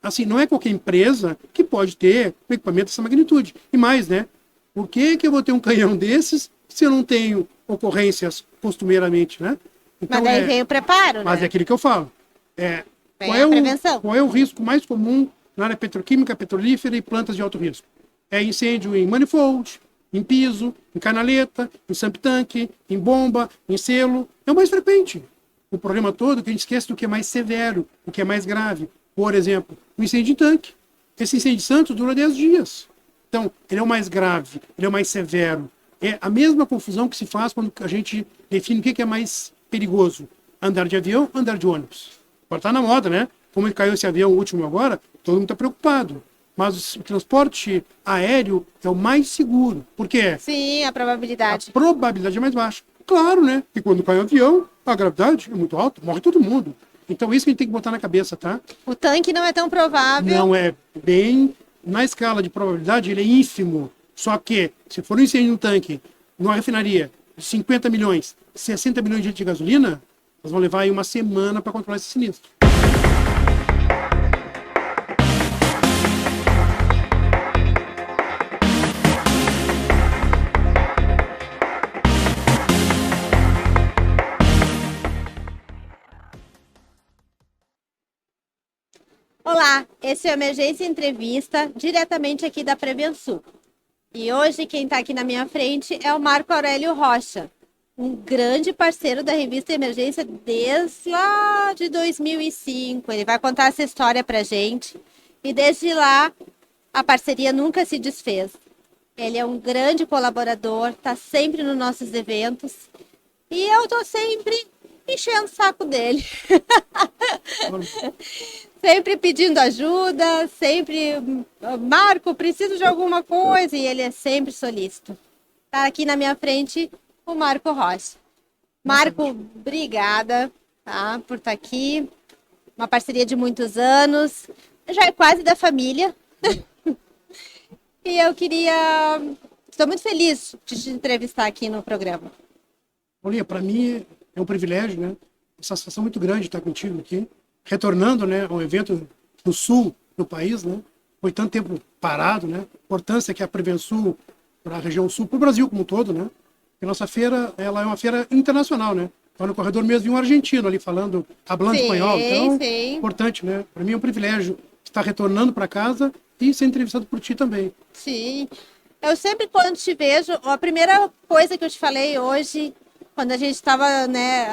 assim, não é qualquer empresa que pode ter um equipamento dessa magnitude. E mais, né? Por que eu vou ter um canhão desses se eu não tenho ocorrências costumeiramente, né? Então, Mas daí vem o preparo, mas é né? aquilo que eu falo. Vem a prevenção. Qual é o risco mais comum na área petroquímica, petrolífera e plantas de alto risco? É incêndio em manifold, em piso, em canaleta, em sump tank, em bomba, em selo. É o mais frequente. O problema todo é que a gente esquece do que é mais severo, o que é mais grave. Por exemplo, o incêndio em tanque. Esse incêndio de Santos dura 10 dias. Então, ele é o mais grave, ele é o mais severo. É a mesma confusão que se faz quando a gente define o que é mais perigoso. Andar de avião, andar de ônibus. Agora está na moda, né? Como caiu esse avião último agora, todo mundo está preocupado. Mas o transporte aéreo é o mais seguro. Por quê? Sim, a probabilidade. A probabilidade é mais baixa. Claro, né? E quando cai um avião, a gravidade é muito alta, morre todo mundo. Então, isso que a gente tem que botar na cabeça, tá? O tanque não é tão provável. Não é bem... Na escala de probabilidade, ele é ínfimo. Só que, se for um incêndio no tanque, numa refinaria, de 50 milhões, 60 milhões de litros de gasolina, nós vamos levar aí uma semana para controlar esse sinistro. Olá, esse é o Emergência Entrevista, diretamente aqui da Prevensul. E hoje quem está aqui na minha frente é o Marco Aurélio Rocha, um grande parceiro da revista Emergência desde lá de 2005. Ele vai contar essa história pra gente e desde lá a parceria nunca se desfez. Ele é um grande colaborador, está sempre nos nossos eventos e eu tô sempre enchendo o saco dele. Sempre pedindo ajuda, sempre, Marco, preciso de alguma coisa, e ele é sempre solícito. Tá aqui na minha frente o Marco Rocha. Marco, obrigada, tá, por estar aqui. Uma parceria de muitos anos, já é quase da família. E eu estou muito feliz de te entrevistar aqui no programa. Olha, para mim é um privilégio, né? Uma satisfação muito grande estar contigo aqui. Retornando, né, ao evento no sul do país, né? Foi tanto tempo parado, né? A importância que a Prevensul para a região sul, para o Brasil como um todo, né? E nossa feira, ela é uma feira internacional, né? Lá no corredor mesmo vi um argentino ali falando, hablando espanhol, então, sim. Importante, né? Para mim é um privilégio estar retornando para casa e ser entrevistado por ti também. Sim, eu sempre quando te vejo, a primeira coisa que eu te falei hoje, quando a gente estava, né,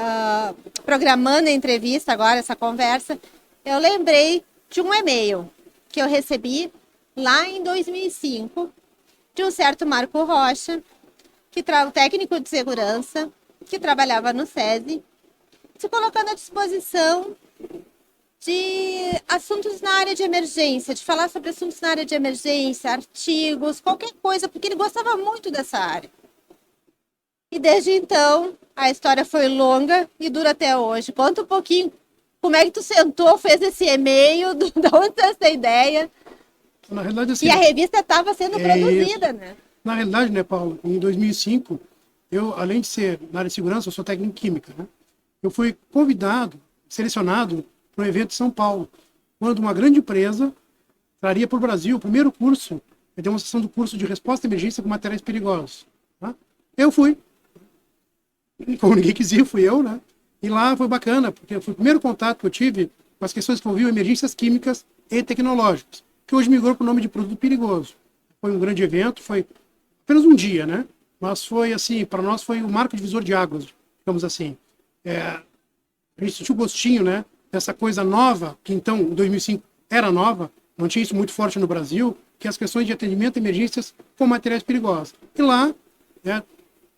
programando a entrevista agora, essa conversa, eu lembrei de um e-mail que eu recebi lá em 2005, de um certo Marco Rocha, o técnico de segurança, que trabalhava no SESI, se colocando à disposição de assuntos na área de emergência, de falar sobre assuntos na área de emergência, artigos, qualquer coisa, porque ele gostava muito dessa área. E desde então, a história foi longa e dura até hoje. Conta um pouquinho como é que tu sentou, fez esse e-mail, de onde é essa ideia. Na realidade, assim, E a revista estava sendo produzida, isso. né? Na realidade, né, Paulo, em 2005, eu, além de ser na área de segurança, eu sou técnico em química, né? Eu fui convidado, selecionado para um evento em São Paulo, quando uma grande empresa traria para o Brasil o primeiro curso, a demonstração do curso de resposta à emergência com materiais perigosos. Tá? Eu fui. Como ninguém quis ir, fui eu, né? E lá foi bacana, porque foi o primeiro contato que eu tive com as questões que envolviam emergências químicas e tecnológicas, que hoje migrou para o nome de produto perigoso. Foi um grande evento, foi apenas um dia, né? Mas foi assim, para nós foi o marco divisor de águas, digamos assim. A gente sentiu o gostinho, né? Dessa coisa nova, que então, em 2005, era nova, não tinha isso muito forte no Brasil, que é as questões de atendimento a emergências com materiais perigosos. E lá, né,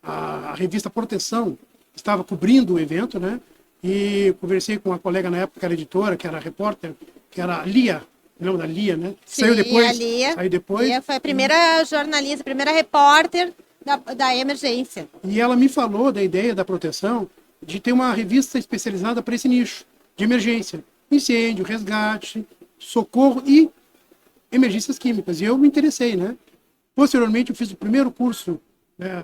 a revista Proteção estava cobrindo o evento, né? E conversei com uma colega na época, que era editora, que era repórter, que era a Lia. Lembra da Lia, né? Sim, Saiu depois. a Lia. Saiu depois. Lia foi a primeira jornalista, a primeira repórter da emergência. E ela me falou da ideia da Proteção de ter uma revista especializada para esse nicho de emergência. Incêndio, resgate, socorro e emergências químicas. E eu me interessei, né? Posteriormente, eu fiz o primeiro curso, né,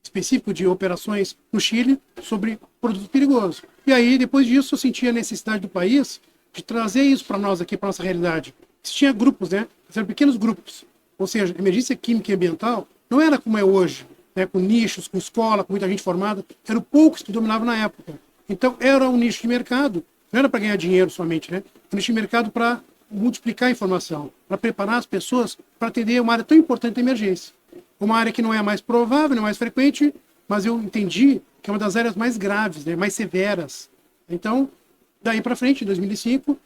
específico de operações no Chile sobre produto perigoso. E aí, depois disso, eu senti a necessidade do país de trazer isso para nós aqui, para nossa realidade. Tinha grupos, né? Eram pequenos grupos. Ou seja, emergência química e ambiental não era como é hoje, né? Com nichos, com escola, com muita gente formada. Eram poucos que dominavam na época. Então, era um nicho de mercado. Não era para ganhar dinheiro somente, né? Um nicho de mercado para multiplicar a informação, para preparar as pessoas para atender uma área tão importante da emergência. Uma área que não é a mais provável, não é mais frequente, mas eu entendi que é uma das áreas mais graves, né? Mais severas. Então, daí para frente, em 2005,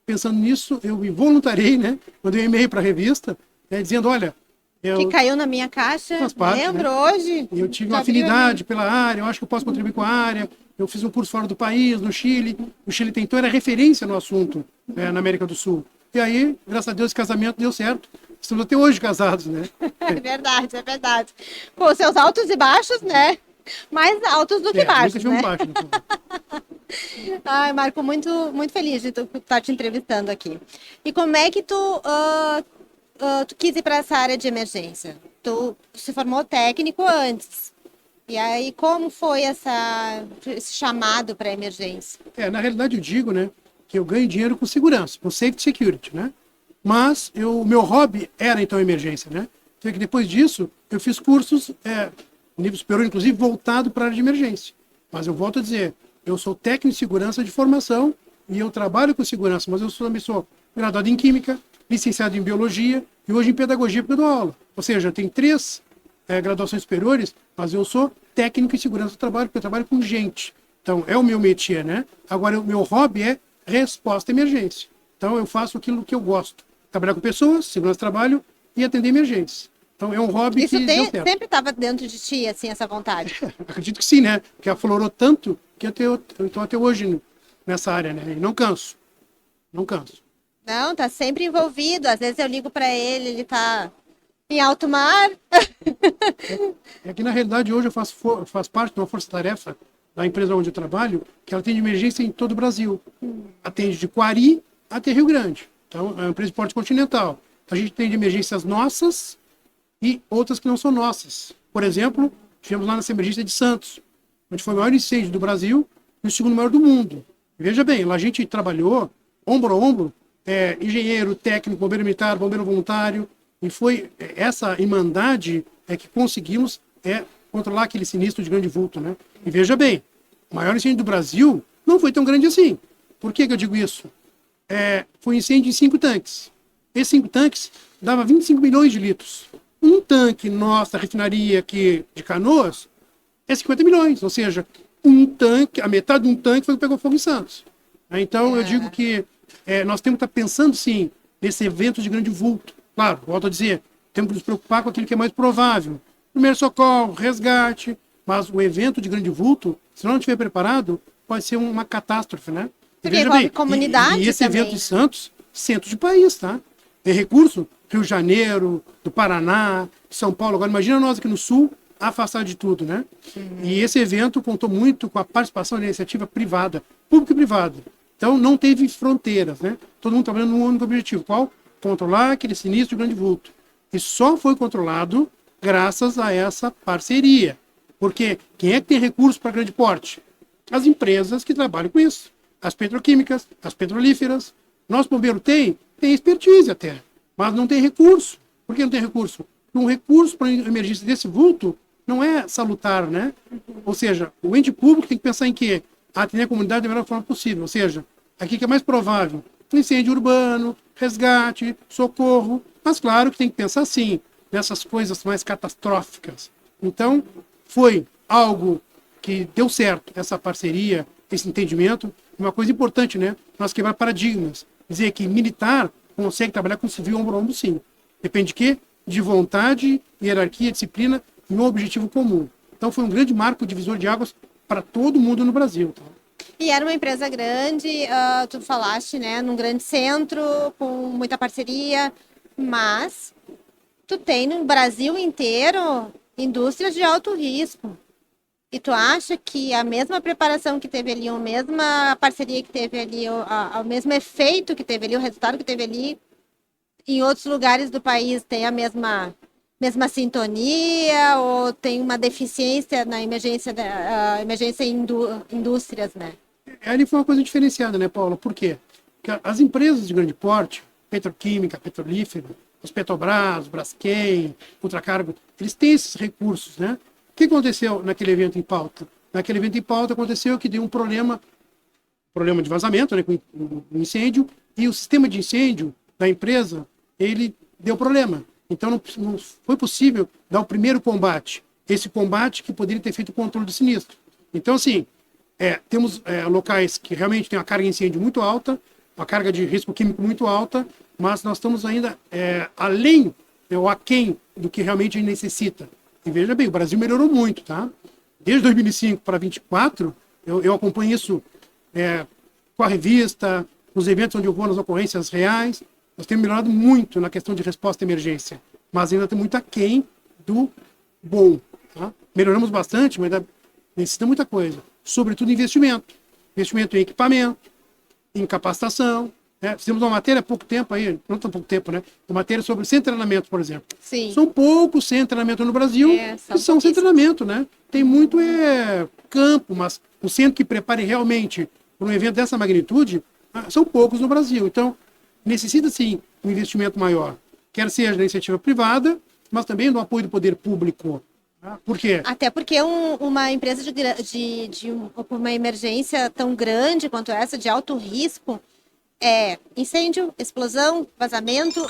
pensando nisso, eu me voluntariei, né? Mandei um e-mail para a revista, né? Dizendo, olha... Que caiu na minha caixa, lembro, né? Hoje. Eu tive uma afinidade pela área, eu acho que eu posso contribuir com a área. Eu fiz um curso fora do país, no Chile. O Chile tentou, era referência no assunto, na América do Sul. E aí, graças a Deus, esse casamento deu certo. Estamos até hoje casados, né? É verdade, é verdade. Com seus altos e baixos, né? Mais altos do que baixos, né? Baixo, Ai, Marco, muito feliz de estar te entrevistando aqui. E como é que tu quis ir para essa área de emergência? Tu se formou técnico antes. E aí, como foi esse chamado para emergência? Na realidade, eu digo, né, que eu ganho dinheiro com segurança, com safety security, né? Mas o meu hobby era, então, emergência, né? Então, que depois disso, eu fiz cursos, nível superior, inclusive, voltado para a área de emergência. Mas eu volto a dizer, eu sou técnico de segurança de formação e eu trabalho com segurança, mas eu também sou graduado em Química, licenciado em Biologia e hoje em Pedagogia, porque eu dou aula. Ou seja, eu tenho 3 graduações superiores, mas eu sou técnico em segurança do trabalho, porque eu trabalho com gente. Então, é o meu métier, né? Agora, o meu hobby é resposta à emergência. Então, eu faço aquilo que eu gosto. Trabalhar com pessoas, segurança do trabalho e atender emergências. Então, é um hobby Isso que deu certo. Sempre estava dentro de ti, assim, essa vontade? Acredito que sim, né? Porque aflorou tanto que eu estou até hoje nessa área, né? E não canso. Não canso. Não, tá sempre envolvido. Às vezes eu ligo para ele tá em alto mar. É que, na realidade, hoje eu faço parte de uma força-tarefa da empresa onde eu trabalho, que ela atende emergência em todo o Brasil. Atende de Quari até Rio Grande. Então, é uma empresa de porte continental. A gente tem emergências nossas e outras que não são nossas. Por exemplo, tivemos lá nessa emergência de Santos, onde foi o maior incêndio do Brasil e o segundo maior do mundo. Veja bem, lá a gente trabalhou ombro a ombro, engenheiro, técnico, bombeiro militar, bombeiro voluntário, e foi essa irmandade que conseguimos controlar aquele sinistro de grande vulto, né? E veja bem, o maior incêndio do Brasil não foi tão grande assim. Por que eu digo isso? Foi um incêndio em 5 tanques. Esses 5 tanques davam 25 milhões de litros. Um tanque nossa refinaria aqui de Canoas é 50 milhões, ou seja, um tanque, a metade de um tanque foi o que pegou fogo em Santos. Então, eu digo que nós temos que estar pensando, sim, nesse evento de grande vulto. Claro, volto a dizer, temos que nos preocupar com aquilo que é mais provável. Primeiro socorro, resgate, mas o evento de grande vulto, se não estiver preparado, pode ser uma catástrofe, né? Porque envolve comunidade e esse também, evento de Santos, centro de país, tá? Tem recurso, Rio de Janeiro, do Paraná, São Paulo. Agora, imagina nós aqui no Sul, afastado de tudo, né? E esse evento contou muito com a participação da iniciativa privada, pública e privada. Então, não teve fronteiras, né? Todo mundo trabalhando num único objetivo. Qual? Controlar aquele sinistro de grande vulto. E só foi controlado graças a essa parceria. Porque quem é que tem recursos para grande porte? As empresas que trabalham com isso. As petroquímicas, as petrolíferas. Nosso bombeiro tem expertise até, mas não tem recurso. Por que não tem recurso? Porque um recurso para emergência desse vulto não é salutar, né? Ou seja, o ente público tem que pensar em quê? Atender a comunidade da melhor forma possível. Ou seja, aqui que é mais provável, incêndio urbano, resgate, socorro. Mas claro que tem que pensar sim, nessas coisas mais catastróficas. Então, foi algo que deu certo, essa parceria, esse entendimento. Uma coisa importante, né? Nós quebrar paradigmas. Dizer que militar consegue trabalhar com civil ombro a ombro, sim. Depende de quê? De vontade, hierarquia, disciplina e um objetivo comum. Então, foi um grande marco divisor de águas para todo mundo no Brasil. Tá? E era uma empresa grande, tu falaste, né? Num grande centro, com muita parceria, mas tu tem no Brasil inteiro indústrias de alto risco. E tu acha que a mesma preparação que teve ali, a mesma parceria que teve ali, o mesmo efeito que teve ali, o resultado que teve ali, em outros lugares do país tem a mesma sintonia ou tem uma deficiência na emergência em indústrias, né? Ali foi uma coisa diferenciada, né, Paula? Por quê? que as empresas de grande porte, petroquímica, petrolífera, os Petrobras, Braskem, Ultracargo, eles têm esses recursos, né? O que aconteceu naquele evento em pauta? Naquele evento em pauta aconteceu que deu um problema de vazamento, né, com um incêndio, e o sistema de incêndio da empresa, ele deu problema. Então não foi possível dar o primeiro combate, esse combate que poderia ter feito o controle do sinistro. Então, assim, temos locais que realmente têm uma carga de incêndio muito alta, uma carga de risco químico muito alta, mas nós estamos ainda além ou aquém do que realmente a gente necessita. E veja bem, o Brasil melhorou muito, tá? Desde 2005 para 2024, eu acompanho isso com a revista, nos eventos onde eu vou nas ocorrências reais. Nós temos melhorado muito na questão de resposta à emergência, mas ainda tem muito aquém do bom. Tá? Melhoramos bastante, mas ainda necessita muita coisa. Sobretudo investimento. Investimento em equipamento, em capacitação. Fizemos uma matéria há pouco tempo, aí, não tão pouco tempo, né? Uma matéria sobre sem treinamento, por exemplo. Sim. São poucos sem treinamento no Brasil que são sem treinamento, né? Tem muito campo, mas o centro que prepare realmente para um evento dessa magnitude, são poucos no Brasil. Então, necessita, sim, um investimento maior. Quer seja na iniciativa privada, mas também no apoio do poder público. Por quê? Até porque uma empresa de uma emergência tão grande quanto essa, de alto risco, incêndio, explosão, vazamento,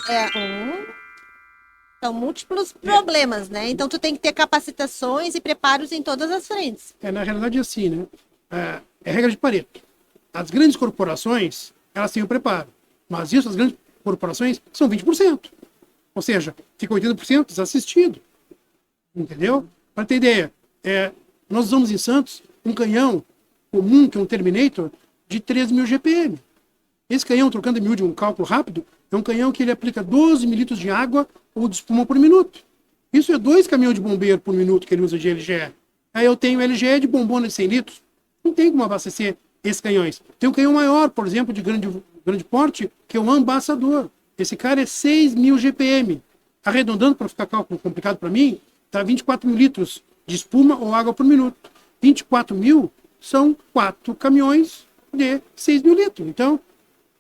são múltiplos problemas, né? Então, tu tem que ter capacitações e preparos em todas as frentes. Na realidade, é assim, né? É regra de Pareto. As grandes corporações, elas têm o preparo. Mas isso, as grandes corporações, são 20%. Ou seja, fica 80% desassistido. Entendeu? Para ter ideia, nós usamos em Santos um canhão comum, que é um Terminator, de 3.000 GPM. Esse canhão, trocando em miúdo de um cálculo rápido, é um canhão que ele aplica 12 mililitros de água ou de espuma por minuto. Isso é 2 caminhões de bombeiro por minuto que ele usa de LGE. Aí eu tenho LGE de bombona de 100 litros. Não tem como abastecer esses canhões. Tem um canhão maior, por exemplo, de grande porte, que é o Ambassador. Esse cara é 6.000 GPM. Arredondando, para ficar cálculo complicado para mim, dá 24 mil litros de espuma ou água por minuto. 24 mil são 4 caminhões de 6.000 litros. Então,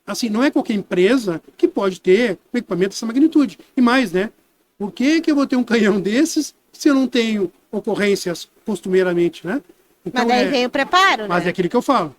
assim, não é qualquer empresa que pode ter um equipamento dessa magnitude. E mais, né? Por que eu vou ter um canhão desses se eu não tenho ocorrências costumeiramente, né? Então, mas daí vem o preparo, né? Mas é aquilo que eu falo.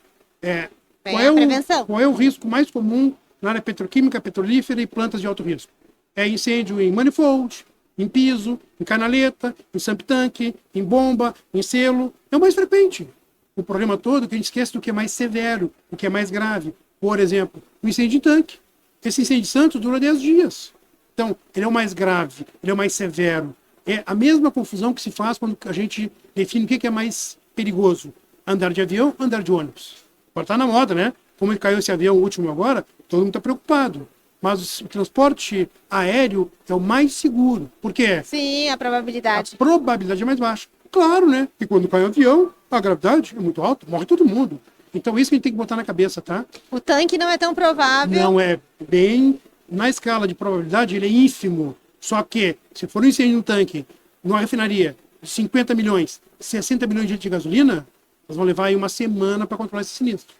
Qual é o risco mais comum na área petroquímica, petrolífera e plantas de alto risco? É incêndio em manifold, em piso, em canaleta, em sump tank, em bomba, em selo. É o mais frequente. O problema todo é que a gente esquece do que é mais severo, o que é mais grave. Por exemplo, o incêndio em tanque. Esse incêndio de Santos dura 10 dias. Então, ele é o mais grave, ele é o mais severo. É a mesma confusão que se faz quando a gente define o que é mais perigoso. Andar de avião, andar de ônibus. Agora está na moda, né? Como caiu esse avião último agora, todo mundo está preocupado. Mas o transporte aéreo é o mais seguro. Por quê? Sim, a probabilidade. A probabilidade é mais baixa. Claro, né? E quando cai o avião, a gravidade é muito alta, morre todo mundo. Então, isso que a gente tem que botar na cabeça, tá? O tanque não é tão provável. Não é bem... Na escala de probabilidade, ele é ínfimo. Só que, se for um incêndio no tanque, numa refinaria, de 50 milhões, 60 milhões de litros de gasolina, nós vamos levar aí uma semana para controlar esse sinistro.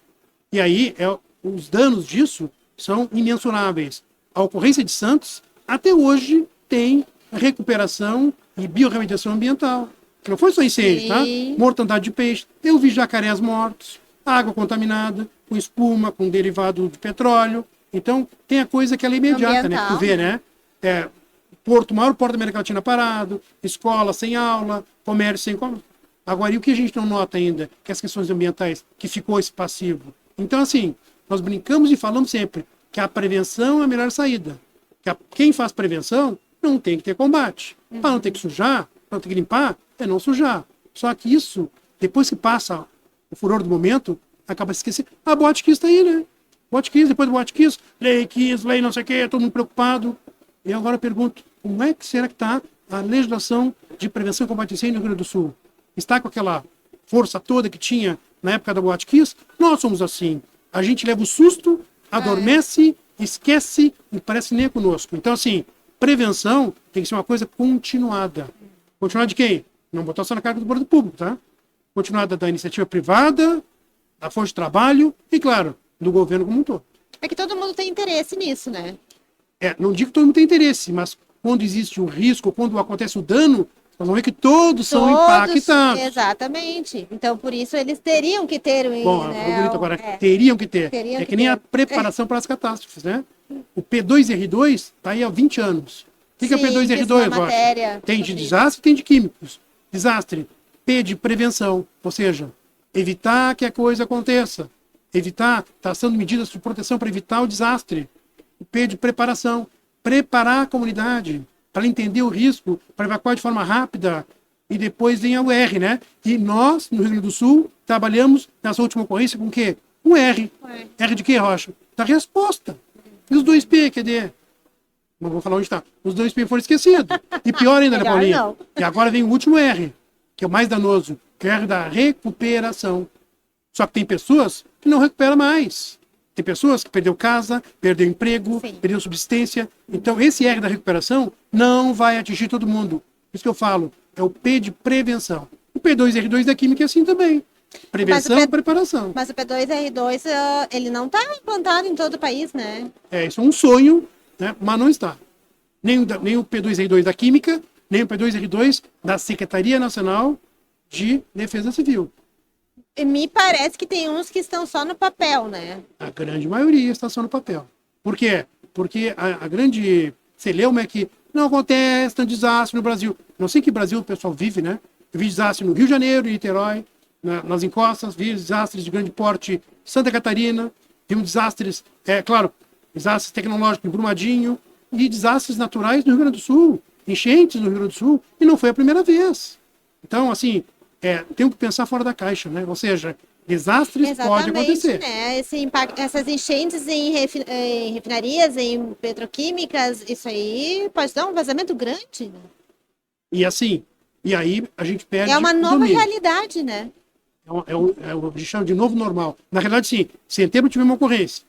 E aí, os danos disso são imensuráveis. A ocorrência de Santos, até hoje, tem recuperação e biorremediação ambiental. Que não foi só incêndio, tá? Mortandade de peixe. Eu vi jacarés mortos, água contaminada, com espuma, com derivado de petróleo. Então, tem a coisa que ela é imediata, ambiental, né? Que tu vê, né? Maior porto da América Latina parado, escola sem aula, comércio sem comércio. Agora, e o que a gente não nota ainda? Que as questões ambientais, que ficou esse passivo. Então, assim, nós brincamos e falamos sempre que a prevenção é a melhor saída. Quem faz prevenção não tem que ter combate. Para não ter que sujar, para não ter que limpar, é não sujar. Só que isso, depois que passa o furor do momento, acaba se esquecendo. A Boate Kiss está aí, né? Boate Kiss, depois do Boate Kiss, lei não sei o quê, todo mundo preocupado. E agora eu pergunto, como é que será que está a legislação de prevenção e combate a incêndio no Rio Grande do Sul? Está com aquela força toda que tinha na época da Boate Kiss? Nós somos assim. A gente leva o susto, adormece, esquece e parece nem é conosco. Então, assim, prevenção tem que ser uma coisa continuada. Continuada de quem? Não botar só na carga do poder público, tá? Continuada da iniciativa privada, da força de trabalho e, claro, do governo como um todo. É que todo mundo tem interesse nisso, né? Não digo que todo mundo tem interesse, mas quando existe um risco, quando acontece o dano, nós vamos ver que todos são impactados. Exatamente. Então, por isso, eles teriam que ter... Bom, foi bonito agora. Teriam que ter. Teriam É que que nem ter. a preparação para as catástrofes, né? O P2R2 está aí há 20 anos. O que é Sim, que isso P2R2, é matéria Rocha? Tem de sobre desastre, tem de químicos. Desastre. P de prevenção, ou seja, evitar que a coisa aconteça. Evitar, traçando medidas de proteção para evitar o desastre. O P de preparação. Preparar a comunidade para entender o risco, para evacuar de forma rápida. E depois vem o R, né? E nós, no Rio Grande do Sul, trabalhamos nessa última ocorrência com o quê? Um R. R de quê, Rocha? Da resposta. E os 2P, cadê? Não vou falar onde está. Os 2P foram esquecidos. E pior ainda, né, Melhor Paulinha? não. E agora vem o último R, que é o mais danoso, que é o R da recuperação. Só que tem pessoas que não recuperam mais. Tem pessoas que perdeu casa, perdeu emprego, Sim. perdeu subsistência. Então, esse R da recuperação não vai atingir todo mundo. Por isso que eu falo, é o P de prevenção. O P2R2 da química é assim também. Prevenção e preparação. Mas o P2R2, ele não está implantado em todo o país, né? Isso é um sonho, né? Mas não está. Nem o P2R2 da química, nem o P2R2 da Secretaria Nacional de Defesa Civil. E me parece que tem uns que estão só no papel, né? A grande maioria está só no papel. Por quê? Porque a grande celeuma é que não acontece tanto desastre no Brasil. Não sei que Brasil o pessoal vive, né? Eu vi desastre no Rio de Janeiro, em Niterói, nas encostas, vi desastres de grande porte em Santa Catarina, vimos desastres, claro, desastres tecnológicos em Brumadinho e desastres naturais no Rio Grande do Sul, enchentes no Rio Grande do Sul, e não foi a primeira vez. Então, assim, tem que pensar fora da caixa, né? Ou seja, desastres podem acontecer. Né? Esse impacto, essas enchentes em refinarias, em petroquímicas, isso aí pode dar um vazamento grande. Né? E assim, e aí a gente perde. É uma o nova domínio. realidade, né? A gente chama de novo normal. Na realidade, sim, em setembro tivemos uma ocorrência.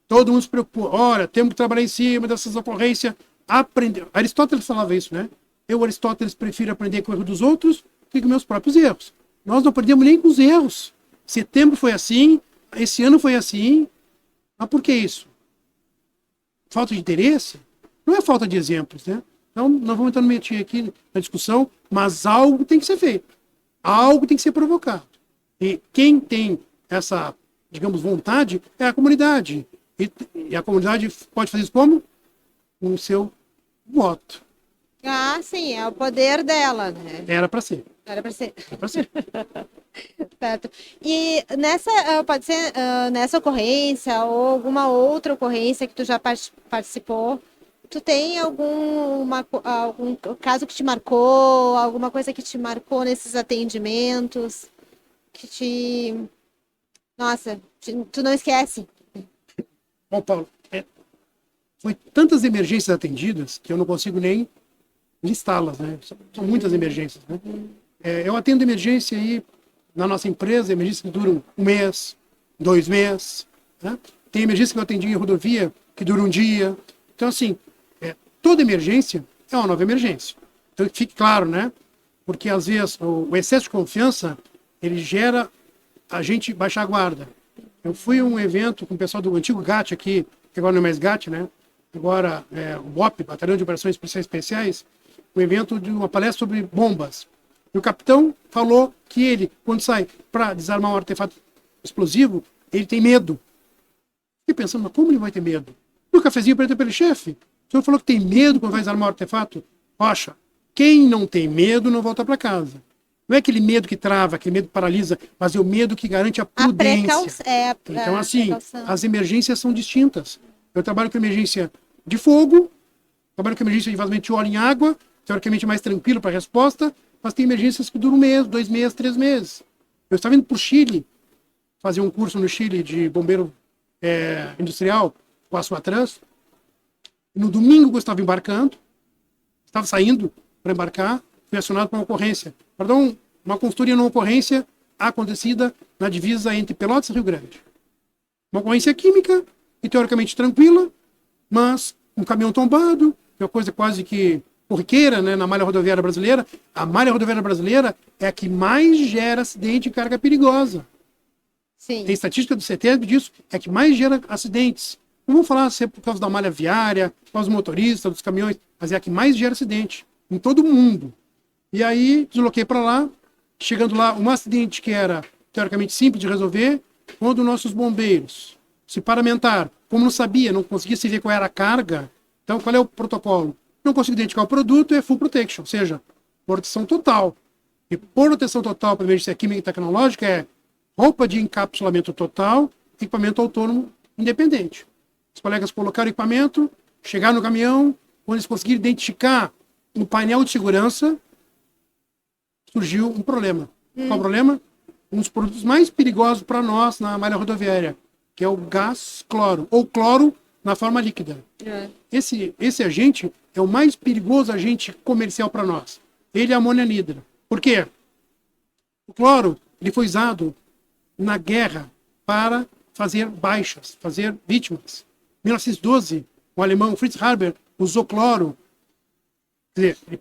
Todo mundo se preocupou. Olha, temos que trabalhar em cima dessas ocorrências. Aprender. Aristóteles falava isso, né? Eu, Aristóteles, prefiro aprender com o erro dos outros do que com meus próprios erros. Nós não aprendemos nem com os erros. Setembro foi assim, esse ano foi assim. Mas por que isso? Falta de interesse? Não é falta de exemplos, né? Então, nós vamos entrar no meio aqui na discussão, mas algo tem que ser feito. Algo tem que ser provocado. E quem tem essa, digamos, vontade é a comunidade. E a comunidade pode fazer isso como? Com o seu voto. Ah, sim, é o poder dela, né? Era para ser. Era para ser. Era para ser. Certo. E pode ser nessa ocorrência ou alguma outra ocorrência que tu já participou, tu tem algum caso que te marcou, alguma coisa que te marcou nesses atendimentos, que nossa, tu não esquece? Bom, Paulo, foi tantas emergências atendidas que eu não consigo nem listá-las, né? São muitas emergências, né? Eu atendo emergência aí na nossa empresa, emergências que duram 1 mês, 2 meses, né? Tem emergência que eu atendi em rodovia que dura 1 dia. Então, assim, toda emergência é uma nova emergência. Então, que fique claro, né? Porque, às vezes, o excesso de confiança, ele gera a gente baixar a guarda. Eu fui a um evento com o pessoal do antigo GAT aqui, que agora não é mais GAT, né? Agora o BOP, Batalhão de Operações Policiais Especiais, um evento de uma palestra sobre bombas. E o capitão falou que ele, quando sai para desarmar um artefato explosivo, ele tem medo. Fiquei pensando, mas como ele vai ter medo? No cafezinho perguntei para ele, chefe, o senhor falou que tem medo quando vai desarmar um artefato? Rocha, quem não tem medo não volta para casa. Não é aquele medo que trava, aquele medo que paralisa, mas é o medo que garante a prudência. Então, assim, as emergências são distintas. Eu trabalho com emergência de fogo, trabalho com emergência de vazamento de óleo em água, teoricamente mais tranquilo para a resposta, mas tem emergências que duram 1 mês, 2 meses, 3 meses. Eu estava indo para o Chile, fazer um curso no Chile de bombeiro industrial com a Suatrans. No domingo eu estava embarcando, estava saindo para embarcar, fui acionado para uma ocorrência. Perdão, uma consultoria numa ocorrência acontecida na divisa entre Pelotas e Rio Grande. Uma ocorrência química, e teoricamente tranquila, mas um caminhão tombado, uma coisa quase que corriqueira, né, na malha rodoviária brasileira. A malha rodoviária brasileira é a que mais gera acidente de carga perigosa. Sim. Tem estatística do CETESB disso, é a que mais gera acidentes. Não vou falar se é por causa da malha viária, por causa dos motoristas, dos caminhões, mas é a que mais gera acidente em todo o mundo. E aí, desloquei para lá. Chegando lá, um acidente que era teoricamente simples de resolver, quando nossos bombeiros se paramentaram, como não sabia, não conseguia se ver qual era a carga, então qual é o protocolo? Não conseguia identificar o produto, é full protection, ou seja, proteção total. E proteção total para emergência química e tecnológica é roupa de encapsulamento total, equipamento autônomo independente. Os colegas colocaram o equipamento, chegaram no caminhão, quando eles conseguiram identificar um painel de segurança, surgiu um problema. Qual o problema? Um dos produtos mais perigosos para nós na malha rodoviária, que é o gás cloro, ou cloro na forma líquida. Esse agente é o mais perigoso agente comercial para nós. Ele é a amônia anidra. Por quê? O cloro ele foi usado na guerra para fazer baixas, fazer vítimas. Em 1912, o alemão Fritz Haber usou cloro, quer dizer, ele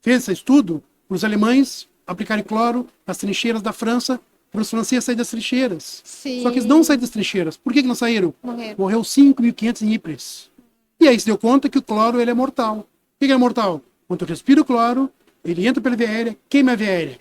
fez esse estudo para os alemães aplicarem cloro nas trincheiras da França, para os franceses saírem das trincheiras. Sim. Só que eles não saíram das trincheiras. Por que não saíram? Morreram. Morreu 5.500 em Ypres. E aí se deu conta que o cloro ele é mortal. Por que é mortal? Quando eu respiro o cloro, ele entra pela via aérea, queima a via aérea.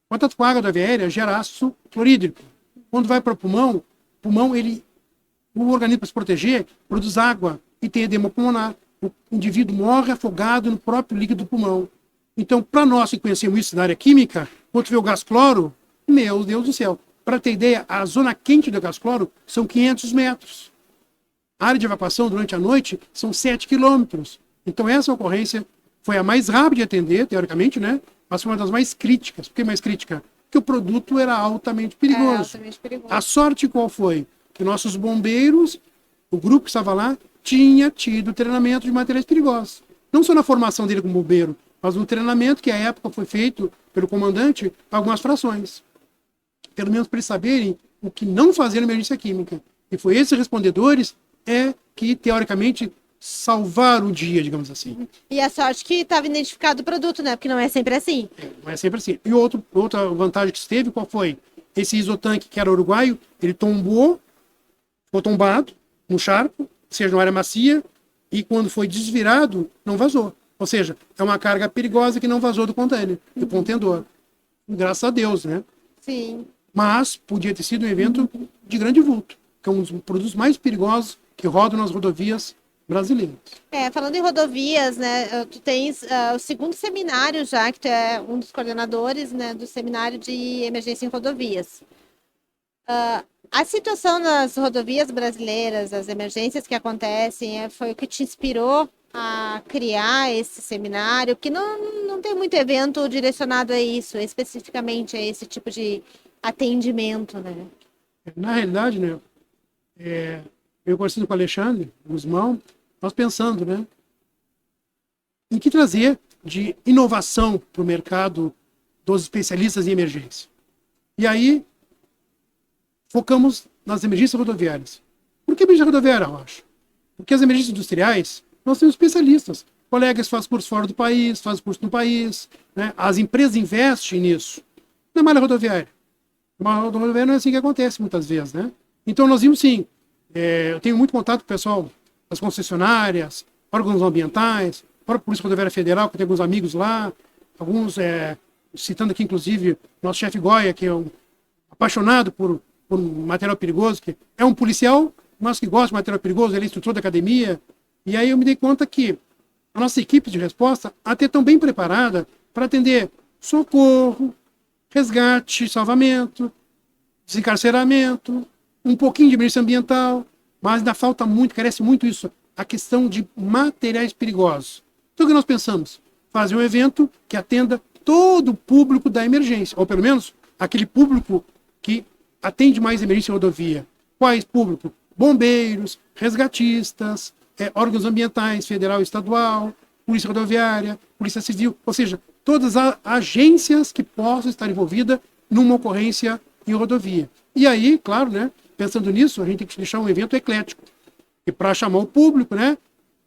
Contato com a água da via aérea gera ácido clorídrico. Quando vai para o pulmão, o organismo para se proteger, produz água e tem edema pulmonar. O indivíduo morre afogado no próprio líquido do pulmão. Então, para nós que conhecemos isso na área química, quando vê o gás cloro, meu Deus do céu. Para ter ideia, a zona quente do gás cloro são 500 metros. A área de evacuação durante a noite são 7 quilômetros. Então, essa ocorrência foi a mais rápida de atender, teoricamente, né? Mas foi uma das mais críticas. Por que mais crítica? Porque o produto era altamente perigoso. Altamente perigoso. A sorte qual foi? Que nossos bombeiros, o grupo que estava lá, tinha tido treinamento de materiais perigosos. Não só na formação dele como bombeiro, mas no treinamento que à época foi feito pelo comandante algumas frações. Pelo menos para eles saberem o que não fazer na emergência química. E foi esses respondedores que, teoricamente, salvaram o dia, digamos assim. E a sorte que estava identificado o produto, né? Porque não é sempre assim. Não é sempre assim. E outra vantagem que se teve, qual foi? Esse isotanque, que era uruguaio, ele tombou, ficou tombado no charco, ou seja, numa área macia, e quando foi desvirado, não vazou. Ou seja, é uma carga perigosa que não vazou do container, do contendor. Graças a Deus, né? Sim. Mas podia ter sido um evento de grande vulto, que é um dos produtos mais perigosos que rodam nas rodovias brasileiras. Falando em rodovias, né? Tu tens o segundo seminário já, que tu é um dos coordenadores, né, do seminário de emergência em rodovias. A situação nas rodovias brasileiras, as emergências que acontecem, foi o que te inspirou a criar esse seminário, que não tem muito evento direcionado a isso, especificamente a esse tipo de atendimento, né? Na realidade, né, eu conversando com o Alexandre Guzmão, nós pensando, né, em que trazer de inovação para o mercado dos especialistas em emergência. E aí, focamos nas emergências rodoviárias. Por que emergência rodoviária, Rocha? Porque as emergências industriais, nós temos especialistas. Colegas fazem curso fora do país, fazem curso no país, né? As empresas investem nisso. Na malha rodoviária. Na malha rodoviária não é assim que acontece muitas vezes, né? Então nós vimos sim, eu tenho muito contato com o pessoal das concessionárias, órgãos ambientais, a própria Polícia Rodoviária Federal, que tem alguns amigos lá, alguns, citando aqui inclusive nosso chefe Goya, que é um apaixonado por material perigoso, que é um policial, mas que gosta de material perigoso, ele é instrutor da academia. E aí eu me dei conta que a nossa equipe de resposta até tão bem preparada para atender socorro, resgate, salvamento, desencarceramento, um pouquinho de emergência ambiental, mas ainda falta muito, carece muito isso, a questão de materiais perigosos. Então o que nós pensamos? Fazer um evento que atenda todo o público da emergência, ou pelo menos aquele público que atende mais emergência em rodovia. Quais público? Bombeiros, resgatistas, órgãos ambientais, federal e estadual, polícia rodoviária, polícia civil, ou seja, todas as agências que possam estar envolvidas numa ocorrência em rodovia. E aí, claro, né, pensando nisso, a gente tem que deixar um evento eclético. E para chamar o público, né,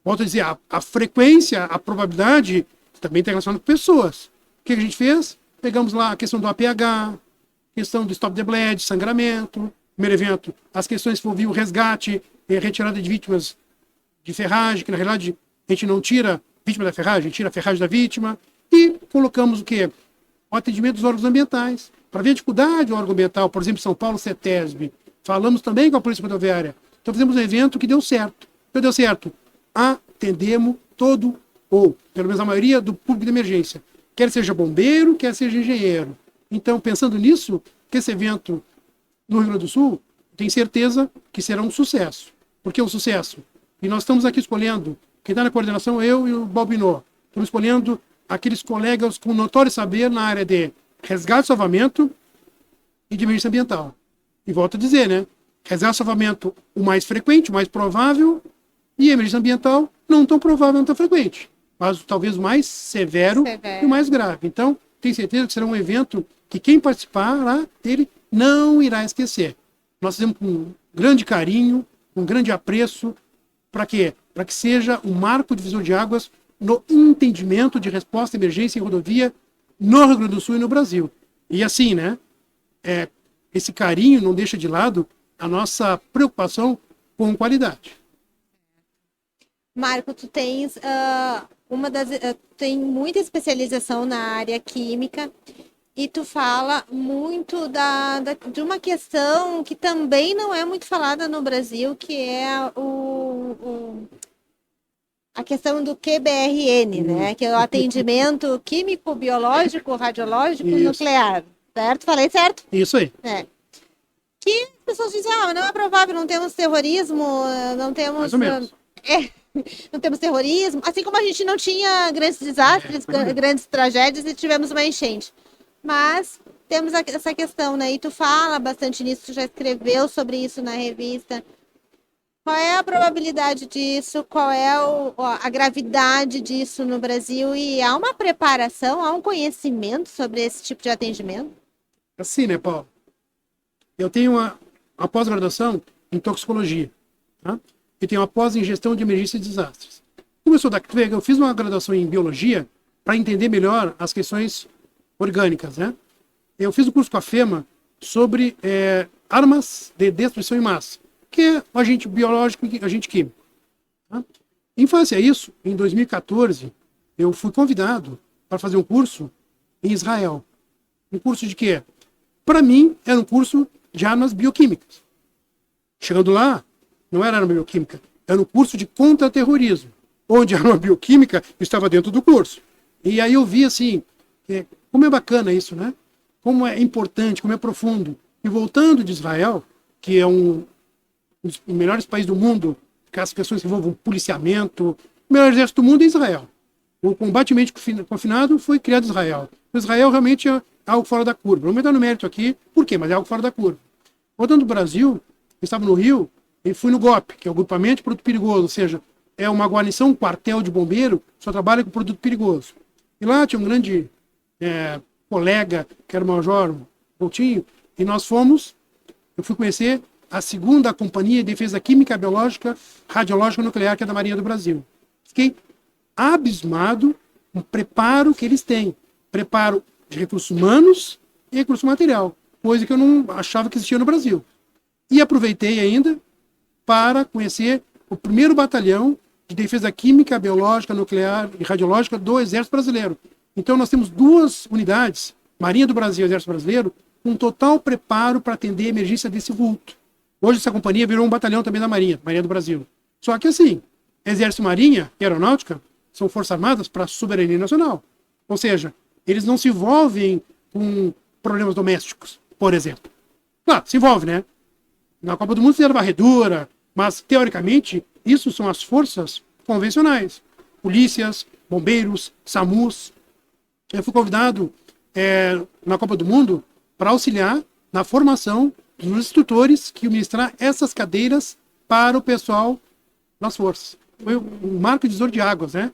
volto a dizer, a frequência, a probabilidade também está relacionada com pessoas. O que a gente fez? Pegamos lá a questão do APH, questão do stop the bleed, sangramento. Primeiro evento, as questões que envolviam o resgate retirada de vítimas de ferragem, que na realidade a gente não tira a vítima da ferragem, a gente tira a ferragem da vítima, e colocamos o quê? O atendimento dos órgãos ambientais. Para ver a dificuldade do órgão ambiental, por exemplo, São Paulo, CETESB, falamos também com a Polícia Rodoviária. Então fizemos um evento que deu certo. Então deu certo. Atendemos todo, ou pelo menos a maioria do público de emergência. Quer seja bombeiro, quer seja engenheiro. Então, pensando nisso, que esse evento no Rio Grande do Sul, tenho certeza que será um sucesso. Por que um sucesso? E nós estamos aqui escolhendo, quem está na coordenação, eu e o Balbinot, estamos escolhendo aqueles colegas com notório saber na área de resgate e salvamento e de emergência ambiental. E volto a dizer, né? Resgate e salvamento o mais frequente, o mais provável, e emergência ambiental não tão provável, não tão frequente, mas talvez o mais severo e o mais grave. Então, tenho certeza que será um evento que quem participar lá dele não irá esquecer. Nós fizemos com um grande carinho, um grande apreço, para quê? Para que seja um marco divisor de águas no entendimento de resposta à emergência em rodovia no Rio Grande do Sul e no Brasil. E assim, né? Esse carinho não deixa de lado a nossa preocupação com qualidade. Marco, tu tens tem muita especialização na área química e tu fala muito de uma questão que também não é muito falada no Brasil, que é a questão do QBRN, né? Que é o atendimento químico, biológico, radiológico, nuclear. Certo? Falei certo? Isso aí. Que as pessoas dizem, não é provável, não temos terrorismo, não temos... Mais ou menos. Não temos terrorismo, assim como a gente não tinha grandes desastres, grandes tragédias e tivemos uma enchente. Mas temos essa questão, né? E tu fala bastante nisso, tu já escreveu sobre isso na revista. Qual é a probabilidade disso? Qual é a gravidade disso no Brasil? E há uma preparação, há um conhecimento sobre esse tipo de atendimento? Assim, né, Paulo? Eu tenho uma pós-graduação em toxicologia, tá? E tenho uma pós em gestão de emergências e desastres. Eu fiz uma graduação em biologia para entender melhor as questões orgânicas, né? Eu fiz um curso com a FEMA sobre armas de destruição em massa, que é o agente biológico e agente químico. Tá? Em face a isso, em 2014, eu fui convidado para fazer um curso em Israel. Um curso de quê? Para mim, era um curso de armas bioquímicas. Chegando lá, não era arma bioquímica, era um curso de contra-terrorismo, onde a arma bioquímica estava dentro do curso. E aí eu vi assim, como é bacana isso, né? Como é importante, como é profundo. E voltando de Israel, que é um dos melhores países do mundo, que as questões que envolvem policiamento, o melhor exército do mundo é Israel. O combate médico confinado foi criado em Israel. Israel realmente é algo fora da curva. Não vou entrar no mérito aqui, por quê? Mas é algo fora da curva. Voltando do Brasil, eu estava no Rio, e fui no GOP, que é o Grupamento de Produto Perigoso, ou seja, é uma guarnição, um quartel de bombeiro, só trabalha com produto perigoso. E lá tinha um grande colega, que era o Major Coutinho, e eu fui conhecer a segunda Companhia de Defesa Química, Biológica, Radiológica e Nuclear, que é da Marinha do Brasil. Fiquei abismado com o preparo que eles têm. Preparo de recursos humanos e recurso material, coisa que eu não achava que existia no Brasil. E aproveitei ainda para conhecer o primeiro batalhão de defesa química, biológica, nuclear e radiológica do Exército Brasileiro. Então nós temos duas unidades, Marinha do Brasil e Exército Brasileiro, com total preparo para atender a emergência desse vulto. Hoje essa companhia virou um batalhão também da Marinha do Brasil. Só que assim, Exército, Marinha e Aeronáutica são forças armadas para a soberania nacional. Ou seja, eles não se envolvem com problemas domésticos, por exemplo. Claro, se envolve, né? Na Copa do Mundo fizeram varredura, mas, teoricamente, isso são as forças convencionais. Polícias, bombeiros, SAMUs. Eu fui convidado na Copa do Mundo para auxiliar na formação dos instrutores que iam ministrar essas cadeiras para o pessoal das forças. Foi um marco divisor de águas, né?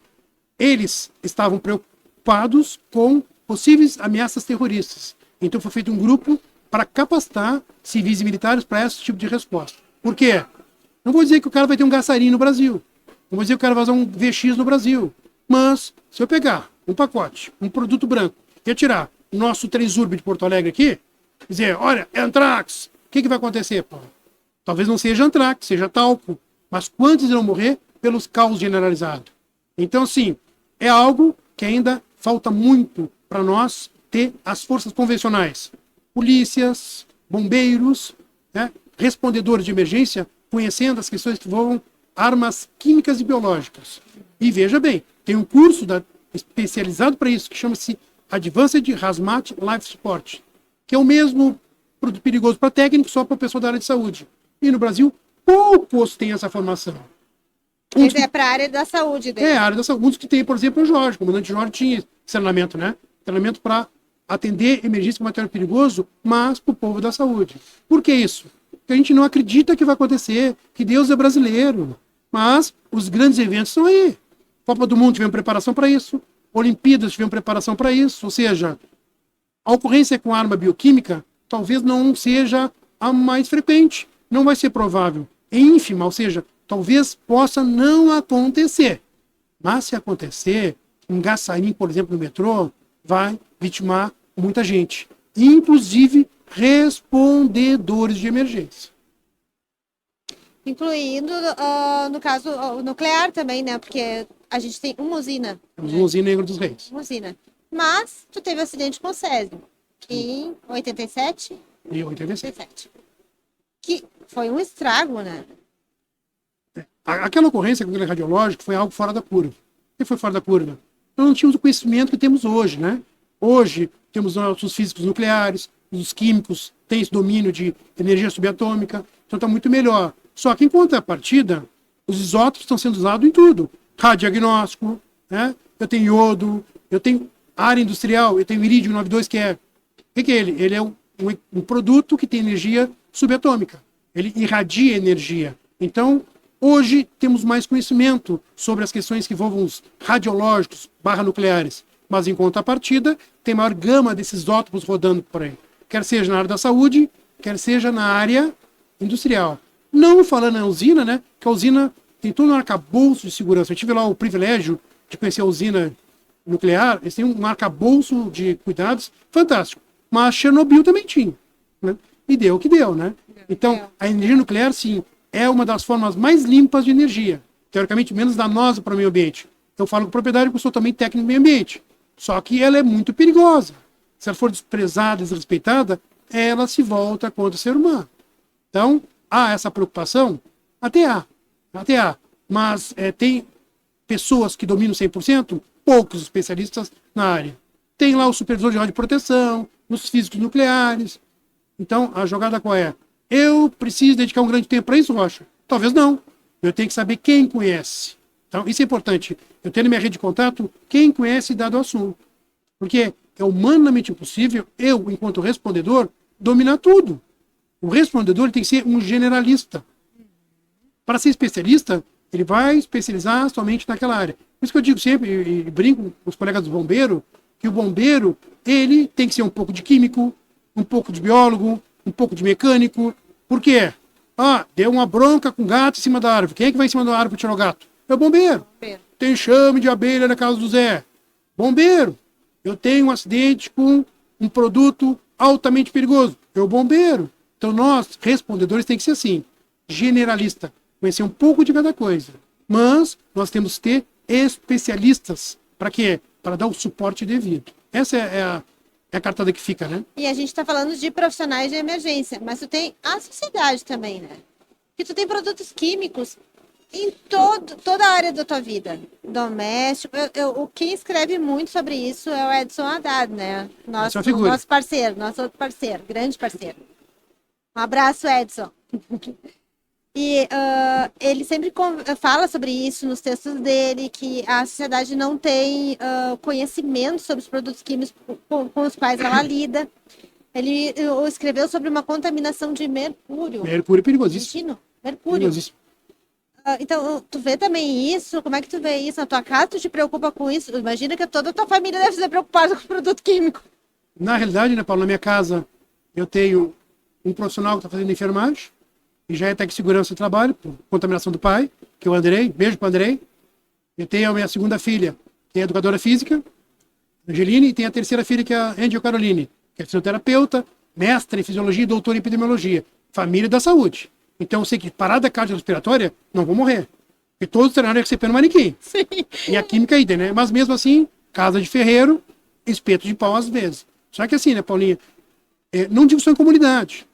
Eles estavam preocupados com possíveis ameaças terroristas. Então foi feito um grupo para capacitar civis e militares para esse tipo de resposta. Por quê? Não vou dizer que o cara vai ter um gaçarim no Brasil. Não vou dizer que o cara vai usar um VX no Brasil. Mas, se eu pegar um pacote, um produto branco, e atirar o nosso Transurb de Porto Alegre aqui, dizer, olha, é Antrax, o que vai acontecer, pô? Talvez não seja antrax, seja talco, mas quantos irão morrer pelos caos generalizados? Então, assim, é algo que ainda falta muito para nós ter as forças convencionais. Polícias, bombeiros, né, respondedores de emergência, conhecendo as questões que envolvem armas químicas e biológicas. E veja bem, tem um curso especializado para isso, que chama-se Advanced Hazmat Life Support, que é o mesmo produto perigoso para técnico, só para o pessoal da área de saúde. E no Brasil, poucos têm essa formação. Mas é para a área da saúde. Daí. A área da saúde. Uns que tem, por exemplo, o Jorge. O comandante Jorge tinha esse treinamento, né? Treinamento para atender emergência com material perigoso, mas para o povo da saúde. Por que isso? Porque a gente não acredita que vai acontecer, que Deus é brasileiro. Mas os grandes eventos estão aí. Copa do Mundo tivemos preparação para isso. Olimpíadas tivemos preparação para isso. Ou seja, a ocorrência com arma bioquímica talvez não seja a mais frequente. Não vai ser provável. É ínfima, ou seja, talvez possa não acontecer. Mas se acontecer, um gás sarin, por exemplo, no metrô, vai vitimar muita gente. Inclusive respondedores de emergência. Incluindo, no caso, o nuclear também, né? Porque a gente tem uma usina. Temos uma usina em Angra dos Reis. Uma usina. Mas tu teve um acidente com o Césio. Em 87? Em 87. Que foi um estrago, né? Aquela ocorrência com aquele radiológico foi algo fora da curva. O que foi fora da curva? Nós não tínhamos o conhecimento que temos hoje, né? Hoje temos nossos físicos nucleares, os químicos têm esse domínio de energia subatômica, então está muito melhor. Só que em contrapartida, os isótopos estão sendo usados em tudo. Radiodiagnóstico, né? Eu tenho iodo, eu tenho área industrial, eu tenho irídio 92, que é... O que é ele? Ele é um produto que tem energia subatômica. Ele irradia energia. Então, hoje temos mais conhecimento sobre as questões que envolvem os radiológicos /nucleares. Mas, em contrapartida, tem maior gama desses isótopos rodando por aí. Quer seja na área da saúde, quer seja na área industrial. Não falando na usina, né? Que a usina tem todo um arcabouço de segurança. Eu tive lá o privilégio de conhecer a usina nuclear. Eles têm um arcabouço de cuidados fantástico. Mas Chernobyl também tinha, né? E deu o que deu, né? Então, a energia nuclear, sim, é uma das formas mais limpas de energia. Teoricamente, menos danosa para o meio ambiente. Eu falo com propriedade porque eu sou também técnico do meio ambiente. Só que ela é muito perigosa. Se ela for desprezada, desrespeitada, ela se volta contra o ser humano. Então, há essa preocupação? Até há. Mas tem pessoas que dominam 100%, poucos especialistas na área. Tem lá o supervisor de radioproteção, os físicos nucleares. Então, a jogada qual é? Eu preciso dedicar um grande tempo para isso, Rocha? Talvez não. Eu tenho que saber quem conhece. Então, isso é importante. Eu tenho na minha rede de contato quem conhece dado o assunto. Porque é humanamente impossível eu, enquanto respondedor, dominar tudo. O respondedor tem que ser um generalista. Para ser especialista, ele vai especializar somente naquela área. Por isso que eu digo sempre, e brinco com os colegas do bombeiro, que o bombeiro, ele tem que ser um pouco de químico, um pouco de biólogo, um pouco de mecânico. Por quê? Deu uma bronca com gato em cima da árvore. Quem é que vai em cima da árvore tirar o gato? É o bombeiro. Tem chame de abelha na casa do Zé. Bombeiro. Eu tenho um acidente com um produto altamente perigoso. É o bombeiro. Então nós, respondedores, tem que ser assim, generalista, conhecer um pouco de cada coisa. Mas nós temos que ter especialistas. Para quê? Para dar o suporte devido. Essa é a cartada que fica, né? E a gente está falando de profissionais de emergência, mas tu tem a sociedade também, né? Que tu tem produtos químicos em toda a área da tua vida. Doméstico. Quem escreve muito sobre isso é o Edson Haddad, né? Nosso parceiro, nosso outro parceiro, grande parceiro. Um abraço, Edson. E ele sempre fala sobre isso nos textos dele, que a sociedade não tem conhecimento sobre os produtos químicos com os quais ela lida. Ele escreveu sobre uma contaminação de mercúrio. Mercúrio perigosíssimo. Mercúrio. Perigosíssimo. Então, tu vê também isso? Como é que tu vê isso? Na tua casa, tu te preocupa com isso? Imagina que toda a tua família deve ser preocupada com o produto químico. Na realidade, né, Paulo, na minha casa, eu tenho um profissional que está fazendo enfermagem, e já é técnico de segurança do trabalho, por contaminação do pai, que é o Andrei. Beijo para o Andrei. Eu tenho a minha segunda filha, que é educadora física, Angeline, e tem a terceira filha, que é a Angel Caroline, que é fisioterapeuta, mestre em fisiologia e doutora em epidemiologia. Família da saúde. Então eu sei que parada cardiorrespiratória, não vou morrer. Porque todos treinaram RCP no manequim. Sim. E a química é idem, né? Mas mesmo assim, casa de ferreiro, espeto de pau às vezes. Só que assim, né, Paulinha? Não digo só em comunidade.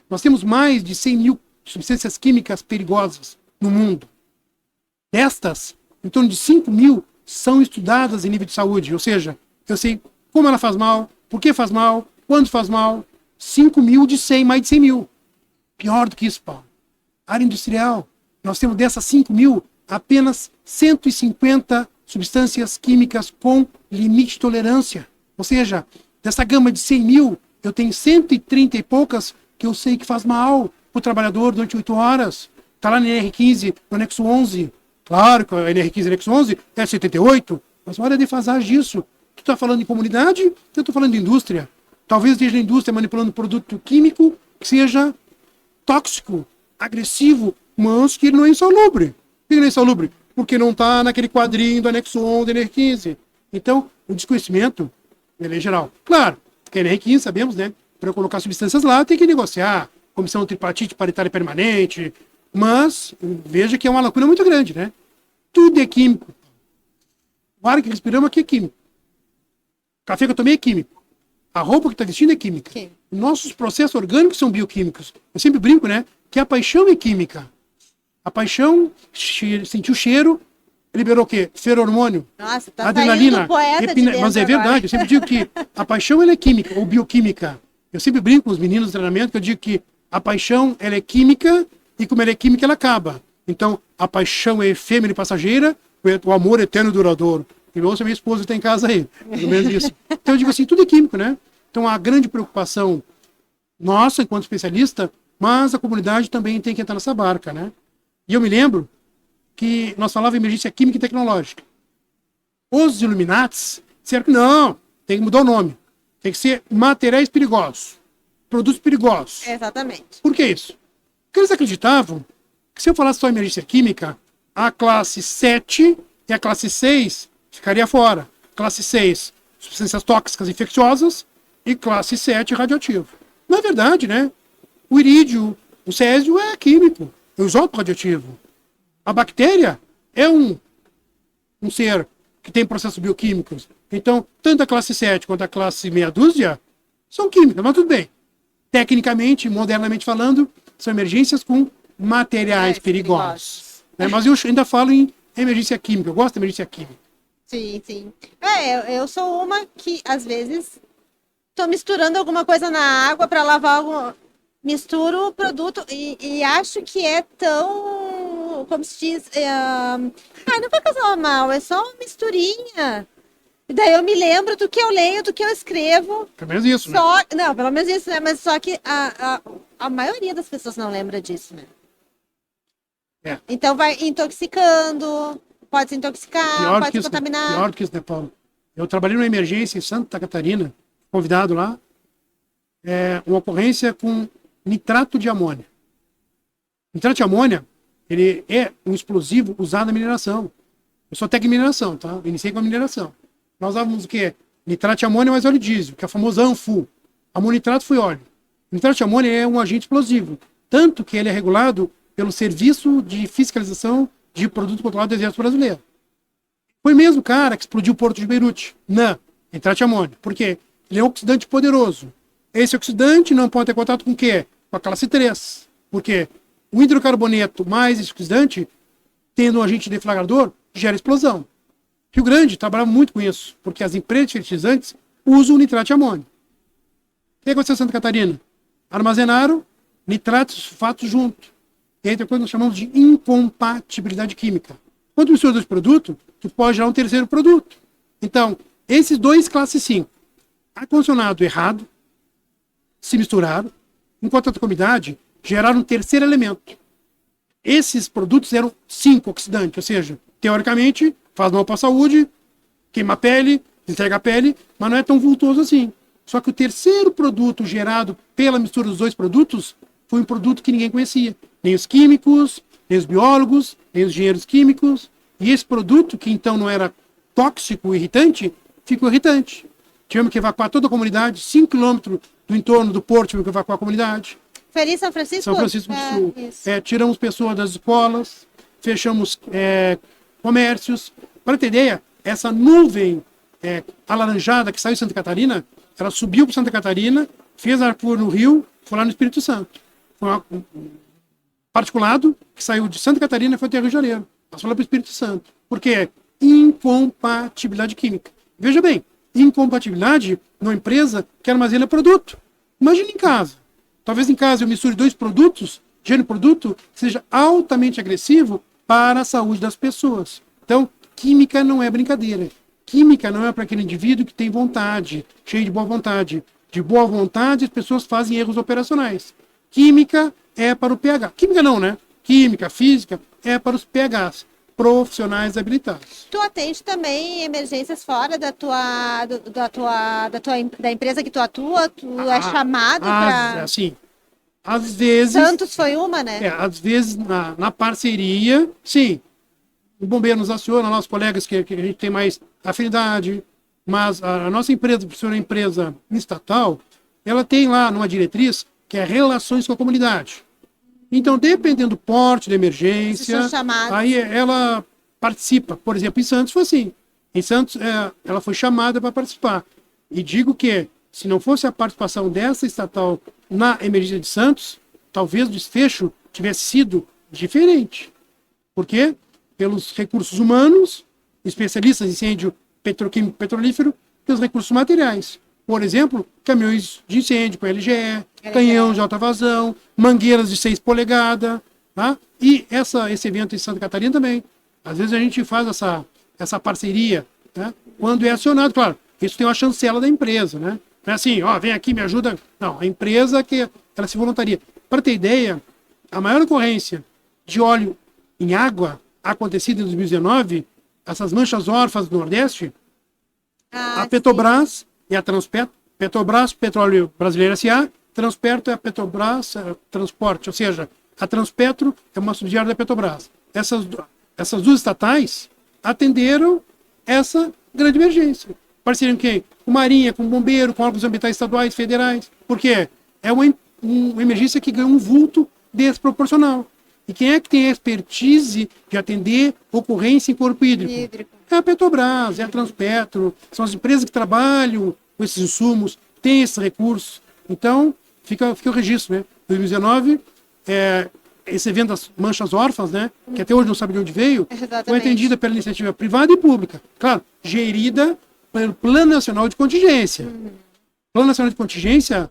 Nós temos mais de 100 mil substâncias químicas perigosas no mundo. Destas, em torno de 5 mil são estudadas em nível de saúde. Ou seja, eu sei como ela faz mal, por que faz mal, quando faz mal. 5 mil de 100, mais de 100 mil. Pior do que isso, Paulo. Área industrial. Nós temos dessas 5 mil, apenas 150 substâncias químicas com limite de tolerância. Ou seja, dessa gama de 100 mil, eu tenho 130 e poucas que eu sei que faz mal para o trabalhador durante 8 horas. Está lá no NR15, no anexo 11. Claro que o NR15 e o anexo 11 é 78, mas olha a defasagem disso. Tu está falando em comunidade, eu estou falando de indústria. Talvez esteja a indústria manipulando produto químico que seja tóxico, agressivo, mas que ele não é insalubre. Por que não é insalubre? Porque não está naquele quadrinho do anexo 11 do NR15. Então, o desconhecimento, ele é geral. Claro, que NR15, sabemos, né? Para eu colocar substâncias lá, tem que negociar. Comissão tripartite paritária permanente. Mas, veja que é uma lacuna muito grande, né? Tudo é químico. O ar que respiramos aqui é químico. O café que eu tomei é químico. A roupa que está vestindo é química. Sim. Nossos processos orgânicos são bioquímicos. Eu sempre brinco, né? Que a paixão é química. A paixão, sentiu o cheiro, liberou o quê? Feromônio, nossa, tá adrenalina, mas é verdade. Agora. Eu sempre digo que a paixão ela é química ou bioquímica. Eu sempre brinco com os meninos do treinamento que eu digo que a paixão ela é química e como ela é química ela acaba. Então a paixão é efêmera e passageira, o amor é eterno e duradouro. E ouça minha esposa está em casa aí, pelo menos isso. Então eu digo assim, tudo é químico, né? Então a grande preocupação nossa enquanto especialista, mas a comunidade também tem que entrar nessa barca, né? E eu me lembro que nós falávamos em emergência química e tecnológica. Os Illuminatis disseram que não, tem que mudar o nome. Tem que ser materiais perigosos, produtos perigosos. Exatamente. Por que isso? Porque eles acreditavam que se eu falasse só emergência química, a classe 7 e a classe 6 ficaria fora. Classe 6, substâncias tóxicas infecciosas e classe 7, radioativo. Não é verdade, né? O irídio, o césio é químico. É o isótopo radioativo. A bactéria é um ser que tem processos bioquímicos. Então, tanto a classe 7 quanto a classe meia dúzia são químicas, mas tudo bem. Tecnicamente, modernamente falando, são emergências com materiais perigosos. Né? Mas eu ainda falo em emergência química. Eu gosto de emergência química. Sim, sim. Eu sou uma que, às vezes, estou misturando alguma coisa na água para lavar algum... Misturo o produto e acho que é tão, como se diz, não vai causar mal, é só uma misturinha. E daí eu me lembro do que eu leio, do que eu escrevo. Pelo menos isso, né? Não, pelo menos isso, né? Mas só que a maioria das pessoas não lembra disso, né? É. Então vai intoxicando, pode se intoxicar, pode se contaminar. Pior do que isso, né, Paulo? Eu trabalhei numa emergência em Santa Catarina, convidado lá, uma ocorrência com nitrato de amônia. Nitrato de amônia, ele é um explosivo usado na mineração. Eu sou técnico em mineração, tá? Iniciei com a mineração. Nós usávamos o quê? Nitrato de amônia mais óleo diesel, que é o famoso ANFU. Amonitrato foi óleo. Nitrato de amônia é um agente explosivo, tanto que ele é regulado pelo Serviço de Fiscalização de Produto Controlado do Exército Brasileiro. Foi mesmo o cara que explodiu o Porto de Beirute. Não, nitrato de amônia. Por quê? Ele é um oxidante poderoso. Esse oxidante não pode ter contato com o quê? Com a classe 3. Porque o hidrocarboneto mais esse oxidante, tendo um agente deflagrador, gera explosão. Rio Grande trabalha muito com isso, porque as empresas de fertilizantes usam o nitrato de amônia. O que aconteceu em Santa Catarina? Armazenaram nitratos e sulfatos junto. E aí tem coisa que nós chamamos de incompatibilidade química. Quando mistura dois produtos, tu pode gerar um terceiro produto. Então, esses dois classe 5, ar-condicionado errado, se misturaram, enquanto a comunidade geraram um terceiro elemento. Esses produtos eram 5 oxidantes, ou seja, teoricamente, faz mal para a saúde, queima a pele, entrega a pele, mas não é tão vultoso assim. Só que o terceiro produto gerado pela mistura dos dois produtos foi um produto que ninguém conhecia. Nem os químicos, nem os biólogos, nem os engenheiros químicos. E esse produto, que então não era tóxico, irritante, ficou irritante. Tivemos que evacuar toda a comunidade, 5 quilômetros do entorno do porto, tivemos que evacuar a comunidade. Foi ali em São Francisco? São Francisco do Sul. Isso. Tiramos pessoas das escolas, fechamos comércios. Para ter ideia, essa nuvem alaranjada que saiu de Santa Catarina, ela subiu para Santa Catarina, fez a curva no Rio, foi lá no Espírito Santo. Foi um particulado que saiu de Santa Catarina e foi até Rio de Janeiro. Passou lá para o Espírito Santo. Por quê? Incompatibilidade química. Veja bem, incompatibilidade numa empresa que armazena produto. Imagina em casa. Talvez em casa eu misture 2 produtos, gênero produto, que seja altamente agressivo para a saúde das pessoas. Então, química não é brincadeira. Química não é para aquele indivíduo que tem vontade, cheio de boa vontade. De boa vontade, as pessoas fazem erros operacionais. Química é para o PH. Química não, né? Química, física, é para os PHs, profissionais habilitados. Tu atende também emergências fora da empresa que tu atua? Tu é chamado para... Assim, às vezes... Santos foi uma, né? Às vezes, na parceria, sim. O bombeiro nos aciona, nossos colegas que a gente tem mais afinidade, mas a nossa empresa, por ser uma empresa estatal, ela tem lá numa diretriz que é relações com a comunidade. Então, dependendo do porte da emergência, aí ela participa. Por exemplo, em Santos foi assim. Em Santos, ela foi chamada para participar. E digo que, se não fosse a participação dessa estatal na emergência de Santos, talvez o desfecho tivesse sido diferente. Por quê? Pelos recursos humanos, especialistas em incêndio petroquímico petrolífero, e os recursos materiais. Por exemplo, caminhões de incêndio com LGE, canhão de alta vazão, mangueiras de 6 polegadas, tá? E esse evento em Santa Catarina também. Às vezes a gente faz essa parceria, né? Quando é acionado, claro, isso tem uma chancela da empresa, né? Não é assim, vem aqui, me ajuda. Não, a empresa que ela se voluntaria. Para ter ideia, a maior ocorrência de óleo em água acontecida em 2019, essas manchas órfãs do Nordeste, a Petrobras... Sim. E a Transpetro, Petrobras, Petróleo Brasileiro S.A., Transpetro é a Petrobras Transporte, ou seja, a Transpetro é uma subsidiária da Petrobras. Essas 2 estatais atenderam essa grande emergência. Parceria com quem? Com Marinha, com Bombeiro, com órgãos ambientais estaduais, federais. Por quê? É uma emergência que ganhou um vulto desproporcional. E quem é que tem a expertise de atender ocorrência em corpo hídrico? É a Petrobras, é a Transpetro, são as empresas que trabalham com esses insumos, têm esses recursos. Então, fica o registro, né? 2019, esse evento das manchas órfãs, né? Que até hoje não sabe de onde veio, foi atendida pela iniciativa privada e pública. Claro, gerida pelo Plano Nacional de Contingência. Plano Nacional de Contingência,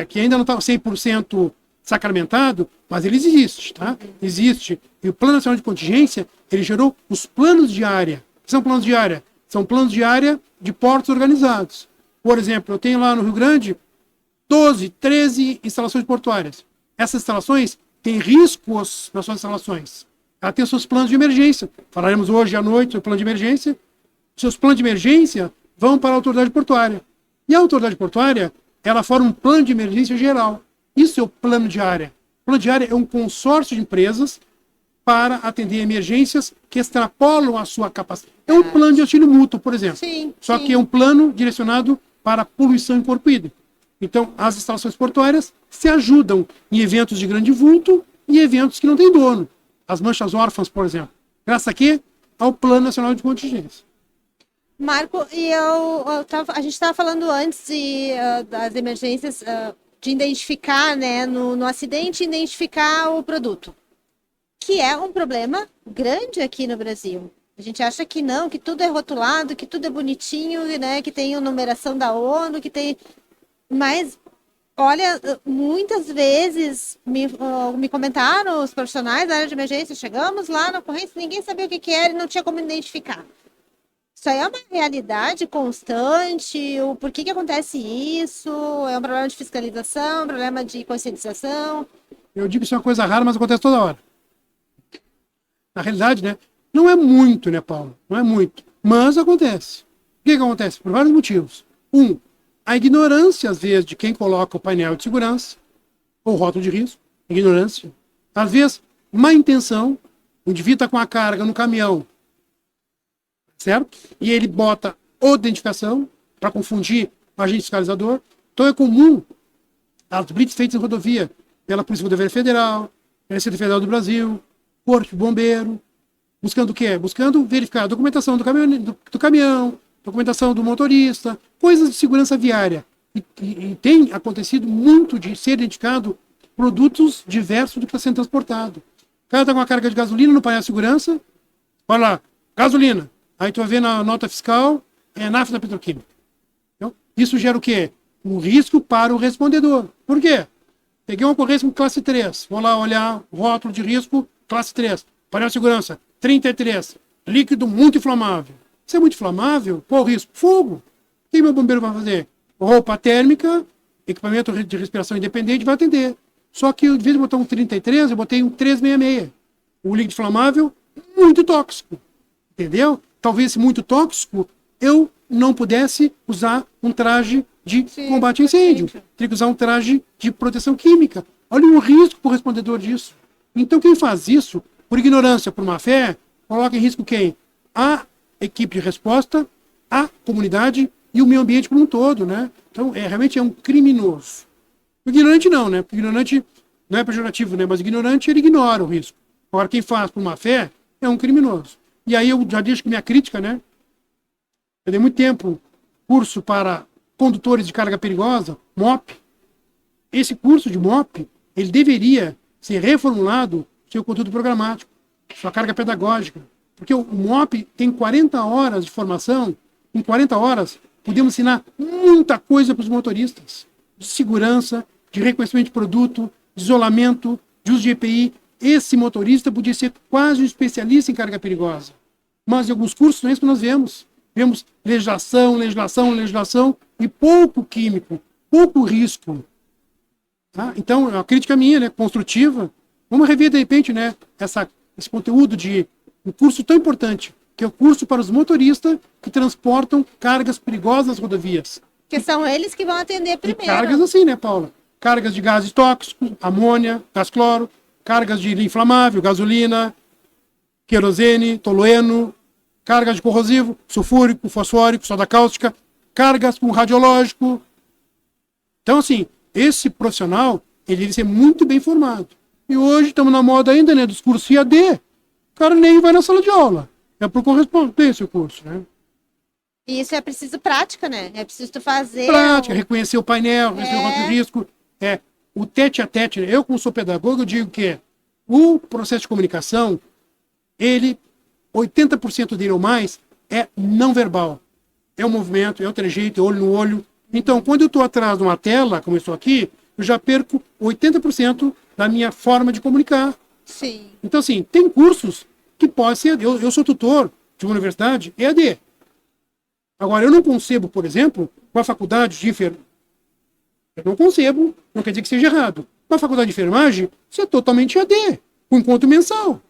que ainda não está 100% sacramentado, mas ele existe, tá? Existe. E o Plano Nacional de Contingência, ele gerou os planos de área. O que são planos de área? São planos de área de portos organizados. Por exemplo, eu tenho lá no Rio Grande 12, 13 instalações portuárias. Essas instalações têm riscos nas suas instalações. Ela tem os seus planos de emergência. Falaremos hoje à noite sobre o plano de emergência. Seus planos de emergência vão para a autoridade portuária. E a autoridade portuária, ela forma um plano de emergência geral. Isso é o plano de área. O plano de área é um consórcio de empresas para atender emergências que extrapolam a sua capacidade. É um plano de auxílio mútuo, por exemplo. Só que é um plano direcionado para poluição em corpo hídrico. Então, as instalações portuárias se ajudam em eventos de grande vulto e eventos que não têm dono. As manchas órfãs, por exemplo. Graças aqui ao Plano Nacional de Contingência. Marco, a gente estava falando antes das emergências... de identificar, né, no acidente, identificar o produto, que é um problema grande aqui no Brasil. A gente acha que não, que tudo é rotulado, que tudo é bonitinho, né, que tem a numeração da ONU, que tem... Mas, olha, muitas vezes me comentaram os profissionais da área de emergência, chegamos lá na ocorrência, ninguém sabia o que era e não tinha como identificar. Isso aí é uma realidade constante? Por que acontece isso? É um problema de fiscalização, um problema de conscientização? Eu digo que isso é uma coisa rara, mas acontece toda hora. Na realidade, né? Não é muito, né, Paulo? Não é muito. Mas acontece. Por que acontece? Por vários motivos. A ignorância, às vezes, de quem coloca o painel de segurança, ou rótulo de risco. Ignorância. Às vezes, má intenção. O indivíduo está com a carga no caminhão, certo? E ele bota outra identificação para confundir o agente fiscalizador. Então é comum as blitz feitas em rodovia pela Polícia Rodoviária Federal, pela Receita Federal do Brasil, Corpo de Bombeiro, buscando o quê? Buscando verificar a documentação do caminhão, documentação do motorista, coisas de segurança viária. E tem acontecido muito de ser identificado produtos diversos do que está sendo transportado. O cara está com uma carga de gasolina no painel de segurança, olha lá, gasolina. Aí tu vai ver na nota fiscal, é nafta petroquímica. Então, isso gera o quê? Um risco para o respondedor. Por quê? Peguei uma ocorrência com classe 3, vou lá olhar rótulo de risco, classe 3, painel de segurança, 33, líquido muito inflamável. Se é muito inflamável, qual o risco? Fogo. O que meu bombeiro vai fazer? Roupa térmica, equipamento de respiração independente, vai atender. Só que, em vez de botar um 33, eu botei um 366. O líquido inflamável, muito tóxico. Entendeu? Talvez esse muito tóxico, eu não pudesse usar um traje de combate a incêndio. Teria que usar um traje de proteção química. Olha o risco para o respondedor disso. Então, quem faz isso, por ignorância, por má fé, coloca em risco quem? A equipe de resposta, a comunidade e o meio ambiente como um todo, né? Então, realmente é um criminoso. O ignorante não, né? Porque o ignorante não é pejorativo, né? Mas o ignorante, ele ignora o risco. Agora, quem faz por má fé é um criminoso. E aí eu já deixo que minha crítica, né? Eu dei muito tempo curso para condutores de carga perigosa, MOP. Esse curso de MOP, ele deveria ser reformulado seu conteúdo programático, sua carga pedagógica. Porque o MOP tem 40 horas de formação. Em 40 horas, podemos ensinar muita coisa para os motoristas. De segurança, de reconhecimento de produto, de isolamento, de uso de EPI. Esse motorista podia ser quase um especialista em carga perigosa. Mas em alguns cursos não é isso que nós vemos. Vemos legislação e pouco químico, pouco risco. Tá? Então, é uma crítica minha, né, construtiva. Vamos rever, de repente, né, esse conteúdo de um curso tão importante, que é o curso para os motoristas que transportam cargas perigosas nas rodovias. Que são eles que vão atender primeiro. E cargas assim, né, Paula? Cargas de gases tóxicos, amônia, gás cloro, cargas de inflamável, gasolina, querosene, tolueno, cargas de corrosivo, sulfúrico, fosfórico, soda cáustica, cargas com radiológico. Então, assim, esse profissional, ele deve ser muito bem formado. E hoje estamos na moda ainda, né, dos cursos IAD. O cara nem vai na sala de aula. É por correspondência o curso, né? E isso é preciso prática, né? É preciso tu fazer... Prática, reconhecer o painel, reconhecer o rótulo de risco. O tete a tete, né? Eu, como sou pedagogo, eu digo que o processo de comunicação, ele, 80% dele ou mais, é não verbal. É o movimento, é o trejeito, é olho no olho. Então, quando eu estou atrás de uma tela, como eu estou aqui, eu já perco 80% da minha forma de comunicar. Sim. Então, assim, tem cursos que podem ser... Eu sou tutor de uma universidade EAD. Agora, eu não concebo, por exemplo, uma faculdade de enfermagem. Eu não concebo, não quer dizer que seja errado. Uma faculdade de enfermagem, isso é totalmente EAD, com encontro mensal.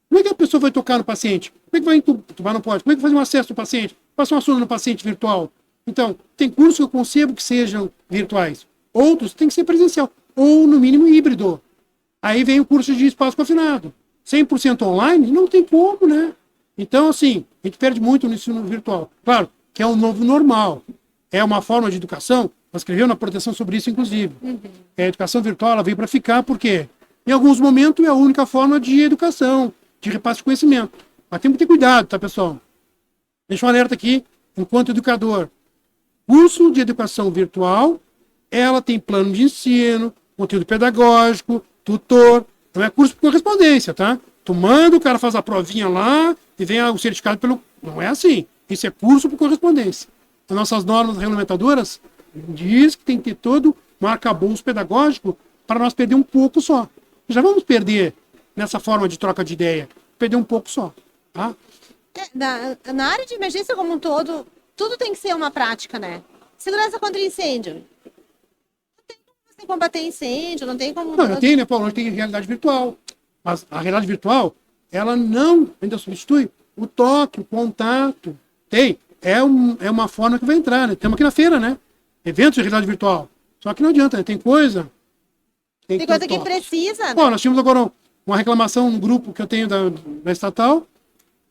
Como é que a pessoa vai tocar no paciente? Como é que vai entubar? Não pode. Como é que vai fazer um acesso do paciente? Passar uma sonda no paciente virtual? Então, tem cursos que eu concebo que sejam virtuais. Outros tem que ser presencial. Ou, no mínimo, híbrido. Aí vem o curso de espaço confinado. 100% online? Não tem como, né? Então, assim, a gente perde muito no ensino virtual. Claro, que é um novo normal. É uma forma de educação. Nós escrevemos na proteção sobre isso, inclusive. A educação virtual, ela veio para ficar, porque em alguns momentos é a única forma de educação, de repasse de conhecimento. Mas tem que ter cuidado, tá, pessoal? Deixa um alerta aqui, enquanto educador. Curso de educação virtual, ela tem plano de ensino, conteúdo pedagógico, tutor. Não é curso por correspondência, tá? Tu manda, o cara faz a provinha lá e vem o certificado pelo... Não é assim. Isso é curso por correspondência. As nossas normas regulamentadoras diz que tem que ter todo um arcabouço pedagógico para nós perder um pouco só. Já vamos perder nessa forma de troca de ideia. Perder um pouco só. Tá? Na área de emergência como um todo, tudo tem que ser uma prática, né? Segurança contra incêndio. Não tem como você combater incêndio, não tem como... Não, tem, né, Paulo? Tem realidade virtual. Mas a realidade virtual, ela não ainda substitui o toque, o contato. Tem. É uma forma que vai entrar, né? Estamos aqui na feira, né? Eventos de realidade virtual. Só que não adianta, né? Tem coisa... Tem coisa que precisa, né? Bom, nós tínhamos agora uma reclamação no grupo que eu tenho da estatal.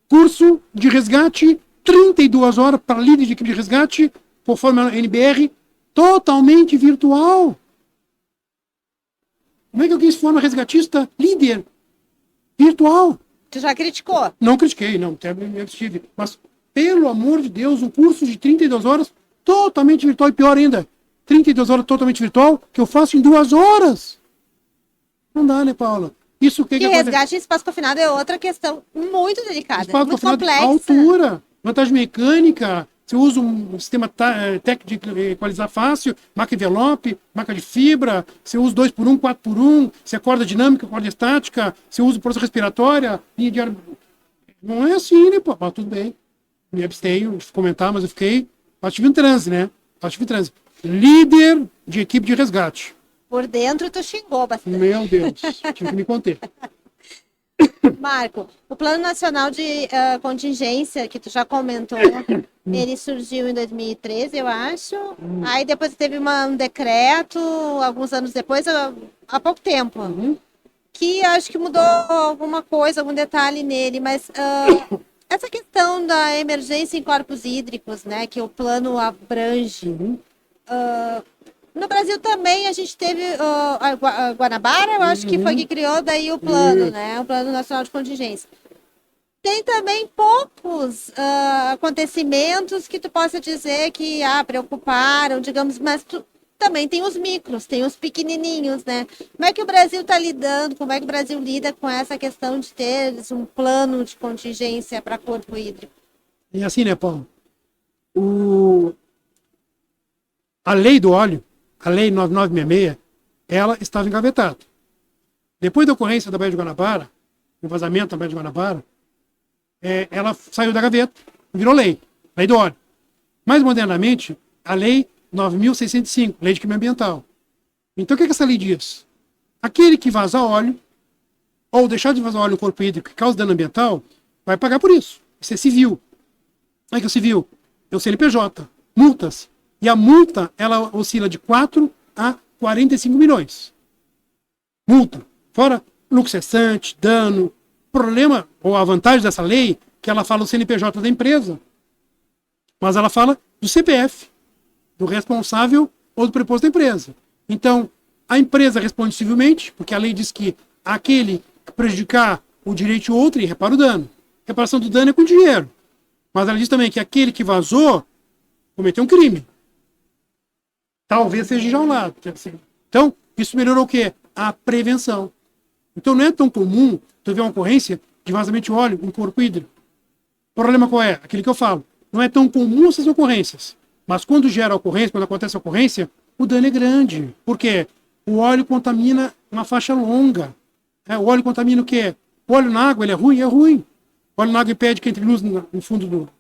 Curso de resgate, 32 horas para líder de equipe de resgate, conforme a NBR, totalmente virtual. Como é que alguém se forma resgatista líder virtual? Tu já criticou? Não critiquei, não, até me abstive. Mas, pelo amor de Deus, um curso de 32 horas totalmente virtual e pior ainda, 32 horas totalmente virtual que eu faço em 2 horas. Não dá, né, Paula? Isso o que Que resgate em espaço confinado é outra questão muito delicada, espaço muito confinado, complexa. altura, vantagem mecânica, você usa um sistema técnico de equalizar fácil, marca envelope, marca de fibra, você usa 2x1, 4x1, você corda dinâmica, corda estática, você usa força respiratória, linha de ar. Não é assim, né, pô? Mas tudo bem. Me abstenho de comentar, mas eu fiquei. Estive em transe, né? Estive em transe. Líder de equipe de resgate. Por dentro tu xingou bastante. Meu Deus, tive que me conter. Marco, o Plano Nacional de Contingência, que tu já comentou, ele surgiu em 2013, eu acho. Aí depois teve um decreto, alguns anos depois, há pouco tempo, que acho que mudou alguma coisa, algum detalhe nele, mas essa questão da emergência em corpos hídricos, né, que o plano abrange. No Brasil também a gente teve a Guanabara, eu acho que foi que criou daí o plano, né? O Plano Nacional de Contingência. Tem também poucos acontecimentos que tu possa dizer que preocuparam, digamos, mas também tem os micros, tem os pequenininhos, né? Como é que o Brasil está lidando, como é que o Brasil lida com essa questão de ter um plano de contingência para corpo hídrico? E assim, né, Paulo? A lei do óleo, a Lei 9966, ela estava engavetada. Depois da ocorrência da Baía de Guanabara, o vazamento da Baía de Guanabara, ela saiu da gaveta, virou lei do óleo. Mais modernamente, a Lei 9.605, Lei de Crime Ambiental. Então, o que essa lei diz? Aquele que vaza óleo, ou deixar de vazar óleo no corpo hídrico que causa dano ambiental, vai pagar por isso. Isso é civil. Como é que é o civil? É o CNPJ. Multas. E a multa, ela oscila de 4 a 45 milhões. Multa. Fora lucro cessante, dano. Problema, ou a vantagem dessa lei, que ela fala do CNPJ da empresa, mas ela fala do CPF, do responsável ou do preposto da empresa. Então, a empresa responde civilmente, porque a lei diz que aquele que prejudicar o direito de outro repara o dano. Reparação do dano é com dinheiro. Mas ela diz também que aquele que vazou cometeu um crime. Talvez seja enjaulado. Então, isso melhorou o quê? A prevenção. Então, não é tão comum tu ver uma ocorrência de vazamento de óleo em corpo hídrico. O problema qual é? Aquele que eu falo. Não é tão comum essas ocorrências. Mas quando gera a ocorrência, quando acontece a ocorrência, o dano é grande. Por quê? O óleo contamina uma faixa longa. O óleo contamina o quê? O óleo na água, ele é ruim? É ruim. O óleo na água impede que entre luz no fundo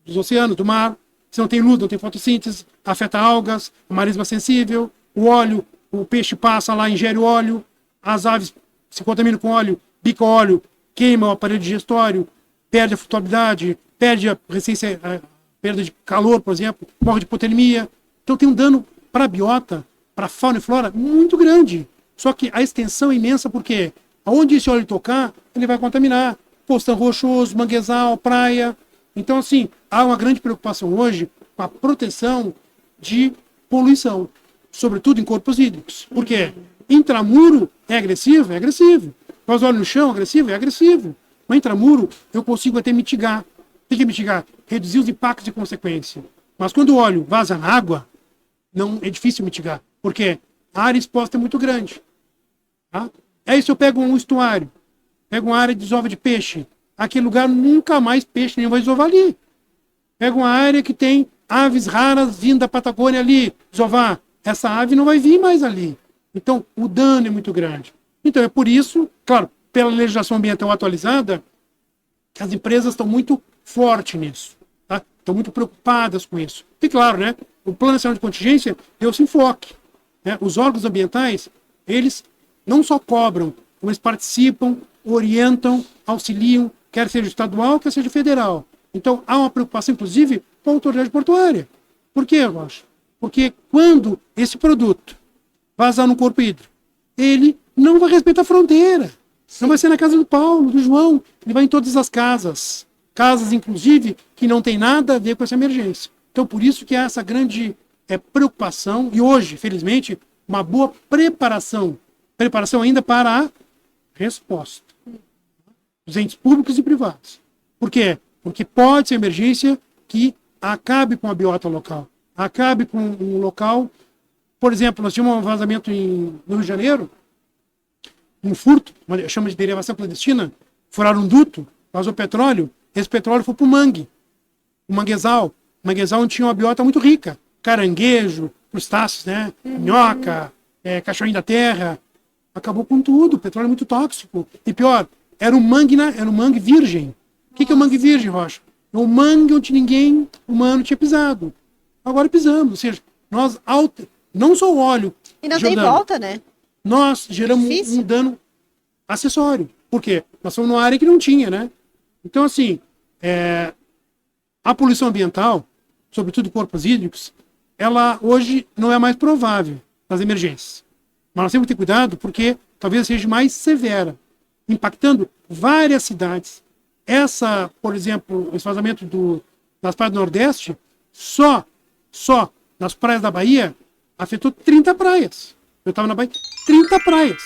dos oceanos, do mar. Se não tem luz, não tem fotossíntese, afeta algas, marisma sensível, o óleo, o peixe passa lá, ingere o óleo, as aves se contaminam com óleo, bica o óleo, queima o aparelho digestório, perde a flutuabilidade, perde a resistência, a perda de calor, por exemplo, morre de hipotermia. Então tem um dano para a biota, para a fauna e flora, muito grande. Só que a extensão é imensa porque aonde esse óleo tocar, ele vai contaminar. Postão rochoso, manguezal, praia. Então, assim, há uma grande preocupação hoje com a proteção de poluição, sobretudo em corpos hídricos. Por quê? Intramuro é agressivo? É agressivo. Faz óleo no chão, agressivo? É agressivo. Mas intramuro eu consigo até mitigar. Tem que mitigar? Reduzir os impactos de consequência. Mas quando o óleo vaza na água, não é difícil mitigar. Porque a área exposta é muito grande. Tá? Aí se eu pego um estuário, pego uma área de desova de peixe, aquele lugar nunca mais peixe nenhum vai desovar ali. Pega uma área que tem aves raras vindo da Patagônia ali, desovar. Essa ave não vai vir mais ali. Então, o dano é muito grande. Então, é por isso, claro, pela legislação ambiental atualizada, que as empresas estão muito fortes nisso. Tá? Estão muito preocupadas com isso. E, claro, né, o Plano Nacional de Contingência deu esse enfoque. Né? Os órgãos ambientais, eles não só cobram, como eles participam, orientam, auxiliam, quer seja estadual, quer seja federal. Então, há uma preocupação, inclusive, com a autoridade portuária. Por quê, Rocha? Porque quando esse produto vazar no corpo hídrico, ele não vai respeitar a fronteira. Não vai ser na casa do Paulo, do João. Ele vai em todas as casas. Casas, inclusive, que não tem nada a ver com essa emergência. Então, por isso que há essa grande preocupação. E hoje, felizmente, uma boa preparação preparação ainda para a resposta. Os entes públicos e privados. Por quê? Porque pode ser emergência que acabe com a biota local, acabe com um local. Por exemplo, nós tínhamos um vazamento no Rio de Janeiro, um furto, chama de derivação clandestina, furaram um duto, vazou petróleo, esse petróleo foi para o mangue, o manguezal. O manguezal onde tinha uma biota muito rica, caranguejo, crustáceos, né? Minhoca, cachorrinho da terra. Acabou com tudo, o petróleo é muito tóxico. E pior, era um mangue virgem. O que é o mangue virgem, Rocha? É um mangue onde ninguém humano tinha pisado. Agora pisamos, ou seja, nós não só o óleo. E não tem volta, né? Nós geramos um dano acessório. Por quê? Nós fomos numa área que não tinha, né? Então, assim, a poluição ambiental, sobretudo corpos hídricos, ela hoje não é mais provável nas emergências. Mas nós temos que ter cuidado porque talvez seja mais severa, impactando várias cidades. Por exemplo, esse vazamento das praias do Nordeste, só nas praias da Bahia, afetou 30 praias. Eu estava na Bahia, 30 praias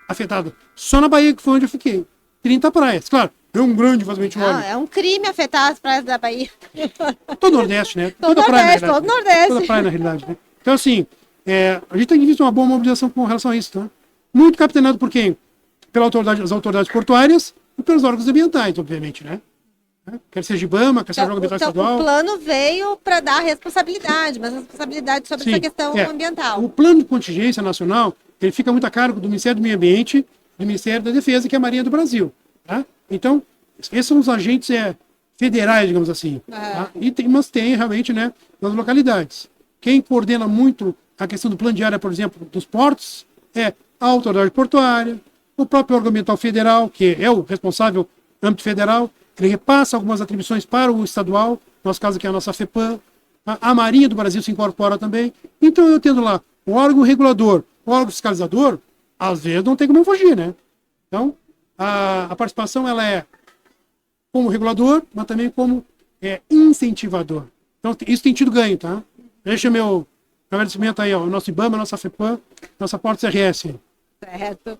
afetadas. Só na Bahia, que foi onde eu fiquei. 30 praias. Claro, é um grande vazamento de óleo. É um crime afetar as praias da Bahia. Todo o Nordeste, né? Todo o Nordeste. Toda praia, na realidade. Né? Então, assim, a gente tem que ver uma boa mobilização com relação a isso. Tá? Muito capitaneado por quem? Pelas autoridades portuárias e pelos órgãos ambientais, obviamente, né? Quer seja IBAMA, quer seja órgão ambiental estadual. O plano veio para dar responsabilidade, mas responsabilidade sobre essa questão ambiental. O plano de contingência nacional, ele fica muito a cargo do Ministério do Meio Ambiente, do Ministério da Defesa, que é a Marinha do Brasil. Tá? Então, esses são os agentes federais, digamos assim. Tá? Mas tem realmente, né, nas localidades. Quem coordena muito a questão do plano de área, por exemplo, dos portos, é a autoridade portuária, o próprio órgão ambiental federal, que é o responsável no âmbito federal, ele repassa algumas atribuições para o estadual, no nosso caso aqui é a nossa FEPAM, a Marinha do Brasil se incorpora também. Então eu tendo lá o órgão regulador, o órgão fiscalizador, às vezes não tem como eu fugir, né? Então, a participação ela é como regulador, mas também como incentivador. Então, isso tem tido ganho, tá? Deixa meu agradecimento aí ao nosso IBAMA, nossa FEPAM, nossa Portos RS. Certo.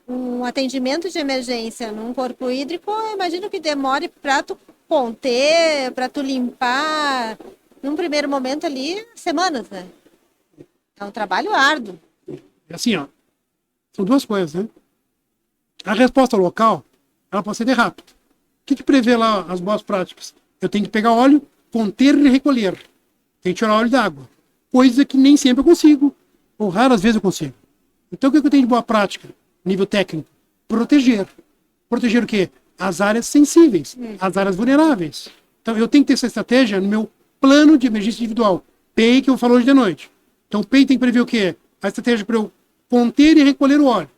Um atendimento de emergência num corpo hídrico, eu imagino que demore para tu conter, para tu limpar, num primeiro momento ali, semanas, né? É um trabalho árduo. Assim, ó, são duas coisas, né? A resposta local, ela pode ser rápida. O que prevê lá as boas práticas? Eu tenho que pegar óleo, conter e recolher. Tem que tirar óleo da água. Coisa que nem sempre eu consigo, ou raras vezes eu consigo. Então, o que eu tenho de boa prática, nível técnico? Proteger. Proteger o quê? As áreas sensíveis, as áreas vulneráveis. Então, eu tenho que ter essa estratégia no meu plano de emergência individual. PEI, que eu falo hoje de noite. Então, o PEI tem que prever o quê? A estratégia para eu conter e recolher o óleo.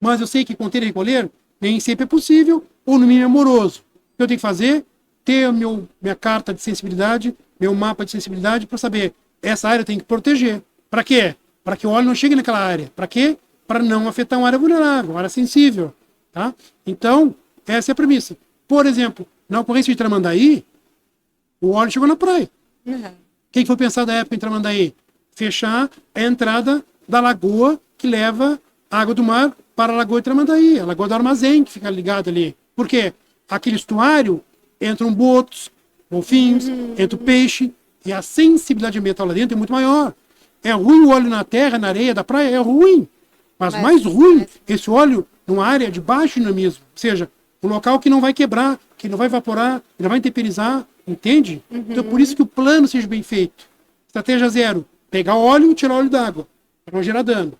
Mas eu sei que conter e recolher nem sempre é possível, ou no mínimo é moroso. O que eu tenho que fazer? Ter minha carta de sensibilidade, meu mapa de sensibilidade, para saber, essa área eu tenho que proteger. Para quê? Para que o óleo não chegue naquela área. Para quê? Para não afetar uma área vulnerável, uma área sensível. Tá? Então, essa é a premissa. Por exemplo, na ocorrência de Tramandaí, o óleo chegou na praia. O que foi pensado na época em Tramandaí? Fechar a entrada da lagoa que leva água do mar para a lagoa de Tramandaí, a lagoa do armazém que fica ligada ali. Por quê? Aquele estuário, entram botos, golfinhos, entra o peixe, e a sensibilidade ambiental lá dentro é muito maior. É ruim o óleo na terra, na areia da praia, é ruim. Mas mais ruim, esse óleo numa área de baixo dinamismo, ou seja, um local que não vai quebrar, que não vai evaporar, que não vai intemperizar, entende? Então, por isso que o plano seja bem feito. Estratégia 0, pegar óleo e tirar óleo d'água, para não gerar dano.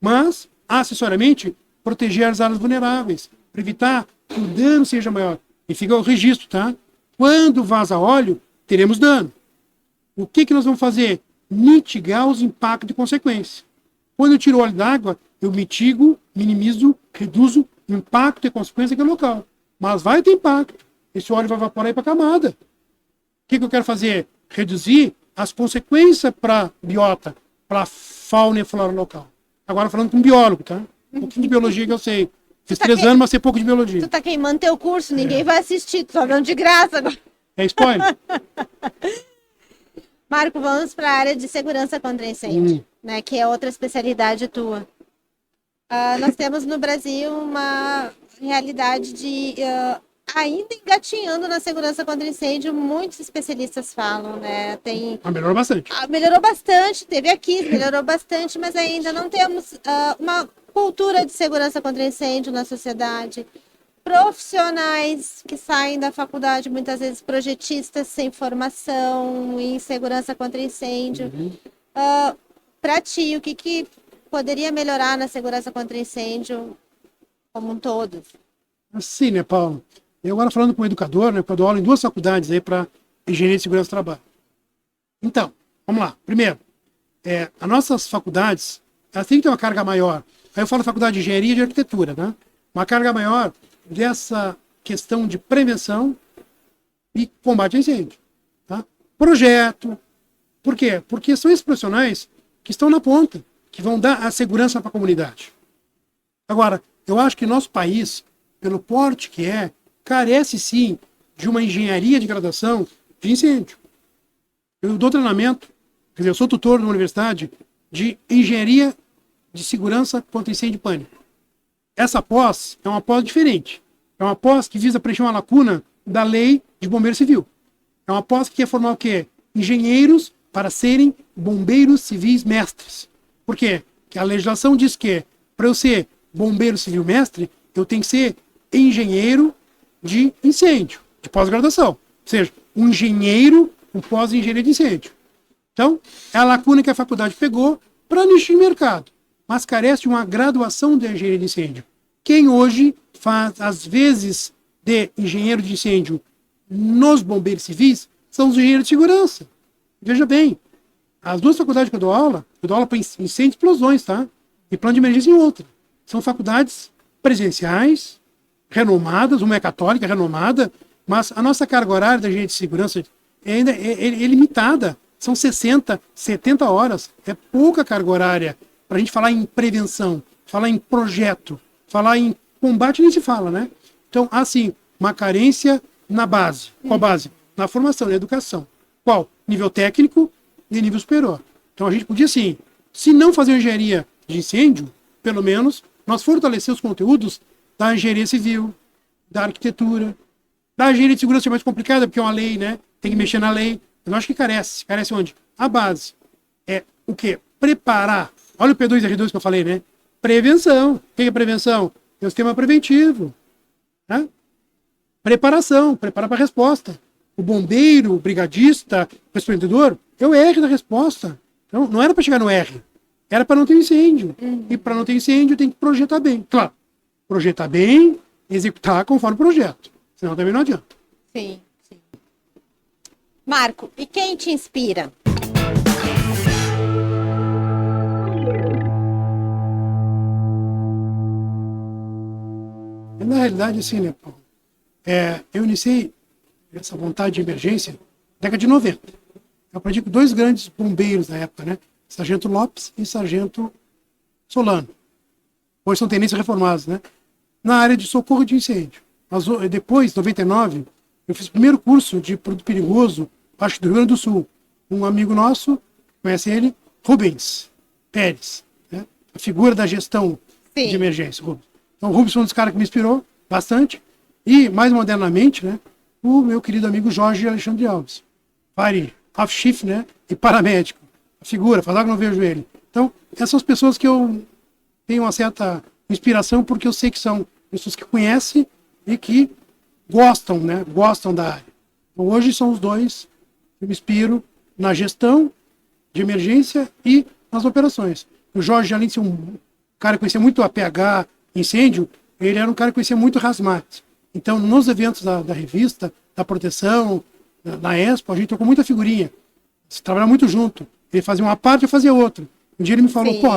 Mas, acessoriamente, proteger as áreas vulneráveis, para evitar que o dano seja maior. E fica o registro, tá? Quando vaza óleo, teremos dano. O que nós vamos fazer? Mitigar os impactos de consequência. Quando eu tiro óleo d'água, eu mitigo, minimizo, reduzo o impacto e consequência que é local. Mas vai ter impacto. Esse óleo vai evaporar para a camada. O que eu quero fazer? Reduzir as consequências para a biota, para a fauna e flora local. Agora falando com um biólogo, tá? Um pouquinho de biologia que eu sei. Fiz 3 anos, mas sei pouco de biologia. Tu tá queimando teu curso, ninguém vai assistir, tu tá dando de graça agora. É spoiler? Marco, vamos para a área de segurança contra incêndio. né, que é outra especialidade tua. Nós temos no Brasil uma realidade de ainda engatinhando na segurança contra incêndio, muitos especialistas falam, né? Melhorou bastante. Melhorou bastante, teve aqui, melhorou bastante, mas ainda não temos uma cultura de segurança contra incêndio na sociedade. Profissionais que saem da faculdade, muitas vezes projetistas sem formação em segurança contra incêndio. Para ti, o que poderia melhorar na segurança contra incêndio como um todo? Assim, né, Paulo? Eu agora falando como educador, né, eu dou aula em 2 faculdades aí para engenharia de segurança do trabalho. Então, vamos lá. Primeiro, as nossas faculdades, elas têm que ter uma carga maior. Aí eu falo faculdade de engenharia e de arquitetura, né? Uma carga maior dessa questão de prevenção e combate a incêndio. Tá? Projeto. Por quê? Porque são esses profissionais que estão na ponta, que vão dar a segurança para a comunidade. Agora, eu acho que nosso país, pelo porte que carece sim de uma engenharia de graduação de incêndio. Eu dou treinamento, quer dizer, eu sou tutor numa universidade de engenharia de segurança contra incêndio e pânico. Essa pós é uma pós diferente. É uma pós que visa preencher uma lacuna da lei de bombeiro civil. É uma pós que quer formar o quê? Engenheiros para serem bombeiros civis mestres. Por quê? Porque a legislação diz que para eu ser bombeiro civil mestre, eu tenho que ser engenheiro de incêndio, de pós-graduação. Ou seja, um engenheiro com pós-engenharia de incêndio. Então, é a lacuna que a faculdade pegou para nicho de mercado, mas carece de uma graduação de engenharia de incêndio. Quem hoje faz, às vezes, de engenheiro de incêndio nos bombeiros civis são os engenheiros de segurança. Veja bem, as 2 faculdades que eu dou aula para incêndio e explosões, tá? E plano de emergência em outra. São faculdades presenciais, renomadas, uma é católica, renomada, mas a nossa carga horária da engenharia de segurança ainda é limitada. São 60, 70 horas. É pouca carga horária para a gente falar em prevenção, falar em projeto, falar em combate, nem se fala, né? Então, assim, uma carência na base. Qual base? Na formação, na educação. Qual? Nível técnico e nível superior. Então, a gente podia, sim, se não fazer engenharia de incêndio, pelo menos, nós fortalecer os conteúdos da engenharia civil, da arquitetura, da engenharia de segurança é mais complicada, porque é uma lei, né? Tem que mexer na lei. Eu acho que carece. Carece onde? A base. É o quê? Preparar. Olha o P2 e R2 que eu falei, né? Prevenção. O que é prevenção? É o sistema preventivo. Né? Preparação. Preparar para a resposta. O bombeiro, o brigadista, o empreendedor, é o R da resposta. Então, não era para chegar no R. Era para não ter incêndio. E para não ter incêndio, tem que projetar bem. Claro. Projetar bem, executar conforme o projeto. Senão também não adianta. Sim, sim. Marco, e quem te inspira? Na realidade, assim, né, Paulo? Eu iniciei essa vontade de emergência na década de 90. Eu aprendi com 2 grandes bombeiros da época, né? Sargento Lopes e Sargento Solano. Hoje são tenentes reformados, né? Na área de socorro de incêndio. Mas depois, em 99, eu fiz o primeiro curso de produto perigoso, acho que do Rio Grande do Sul. Um amigo nosso, conhece ele, Rubens Pérez, né? A figura da gestão de emergência, Rubens. Então, o Rubens foi um dos caras que me inspirou bastante. E, mais modernamente, né, o meu querido amigo Jorge Alexandre Alves. Fire, off-chief, né, e paramédico. A figura, faz algo que não vejo ele. Então, essas são as pessoas que eu tenho uma certa inspiração, porque eu sei que são pessoas que conhecem e que gostam, né, gostam da área. Então, hoje são os 2 que eu me inspiro na gestão de emergência e nas operações. O Jorge, além de ser um cara que conhecia muito a PH, incêndio, ele era um cara que conhecia muito Hazmat. Então, nos eventos da revista, da proteção, da Expo, a gente trocou muita figurinha. Se trabalhava muito junto. Ele fazia uma parte e eu fazia outra. Um dia ele me falou, pô,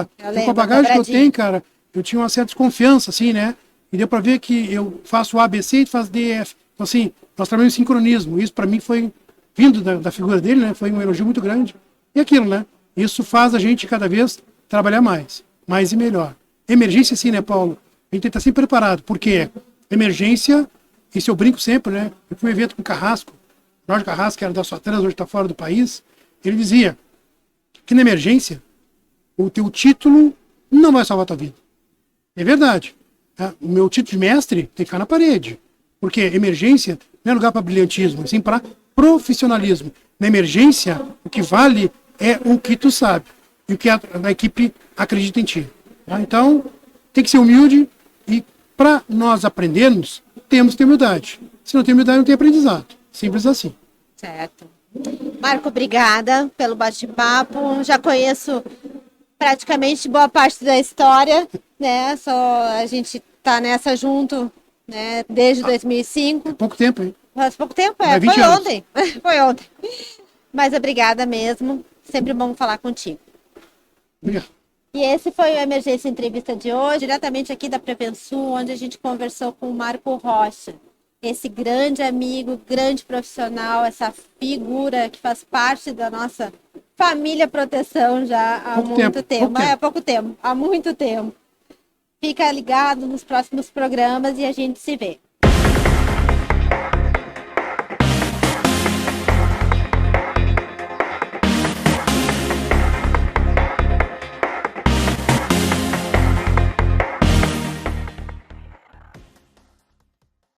com a bagagem que eu tenho, cara, eu tinha uma certa desconfiança, assim, né? E deu para ver que eu faço A, B, C e tu faz D, F. Então, assim, nós trabalhamos em sincronismo. Isso, para mim, foi, vindo da figura dele, né? Foi um elogio muito grande. E aquilo, né? Isso faz a gente, cada vez, trabalhar mais e melhor. Emergência, sim, né, Paulo? A gente tem que estar sempre preparado. Por quê? Emergência, isso eu brinco sempre, né? Eu fui um evento com o Carrasco, Jorge Carrasco, que era da Sotrans, hoje está fora do país. Ele dizia que na emergência, o teu título não vai salvar a tua vida. É verdade. Tá? O meu título de mestre tem que ficar na parede. Porque emergência não é lugar para brilhantismo, sim para profissionalismo. Na emergência, o que vale é o que tu sabe e o que a equipe acredita em ti. Tá? Então, tem que ser humilde e para nós aprendermos, temos que ter humildade. Se não tem humildade, não tem aprendizado. Simples assim. Certo. Marco, obrigada pelo bate-papo. Já conheço praticamente boa parte da história, né? A gente tá nessa junto, né? Desde 2005. Pouco tempo, hein? Faz pouco tempo, Vai 20 foi anos. ontem. Foi ontem. Mas obrigada mesmo. Sempre bom falar contigo. Obrigado. E esse foi o Emergência Entrevista de hoje, diretamente aqui da Prevensul, onde a gente conversou com o Marco Rocha. Esse grande amigo, grande profissional, essa figura que faz parte da nossa família proteção já há muito tempo. Há pouco tempo, há muito tempo. Fica ligado nos próximos programas e a gente se vê.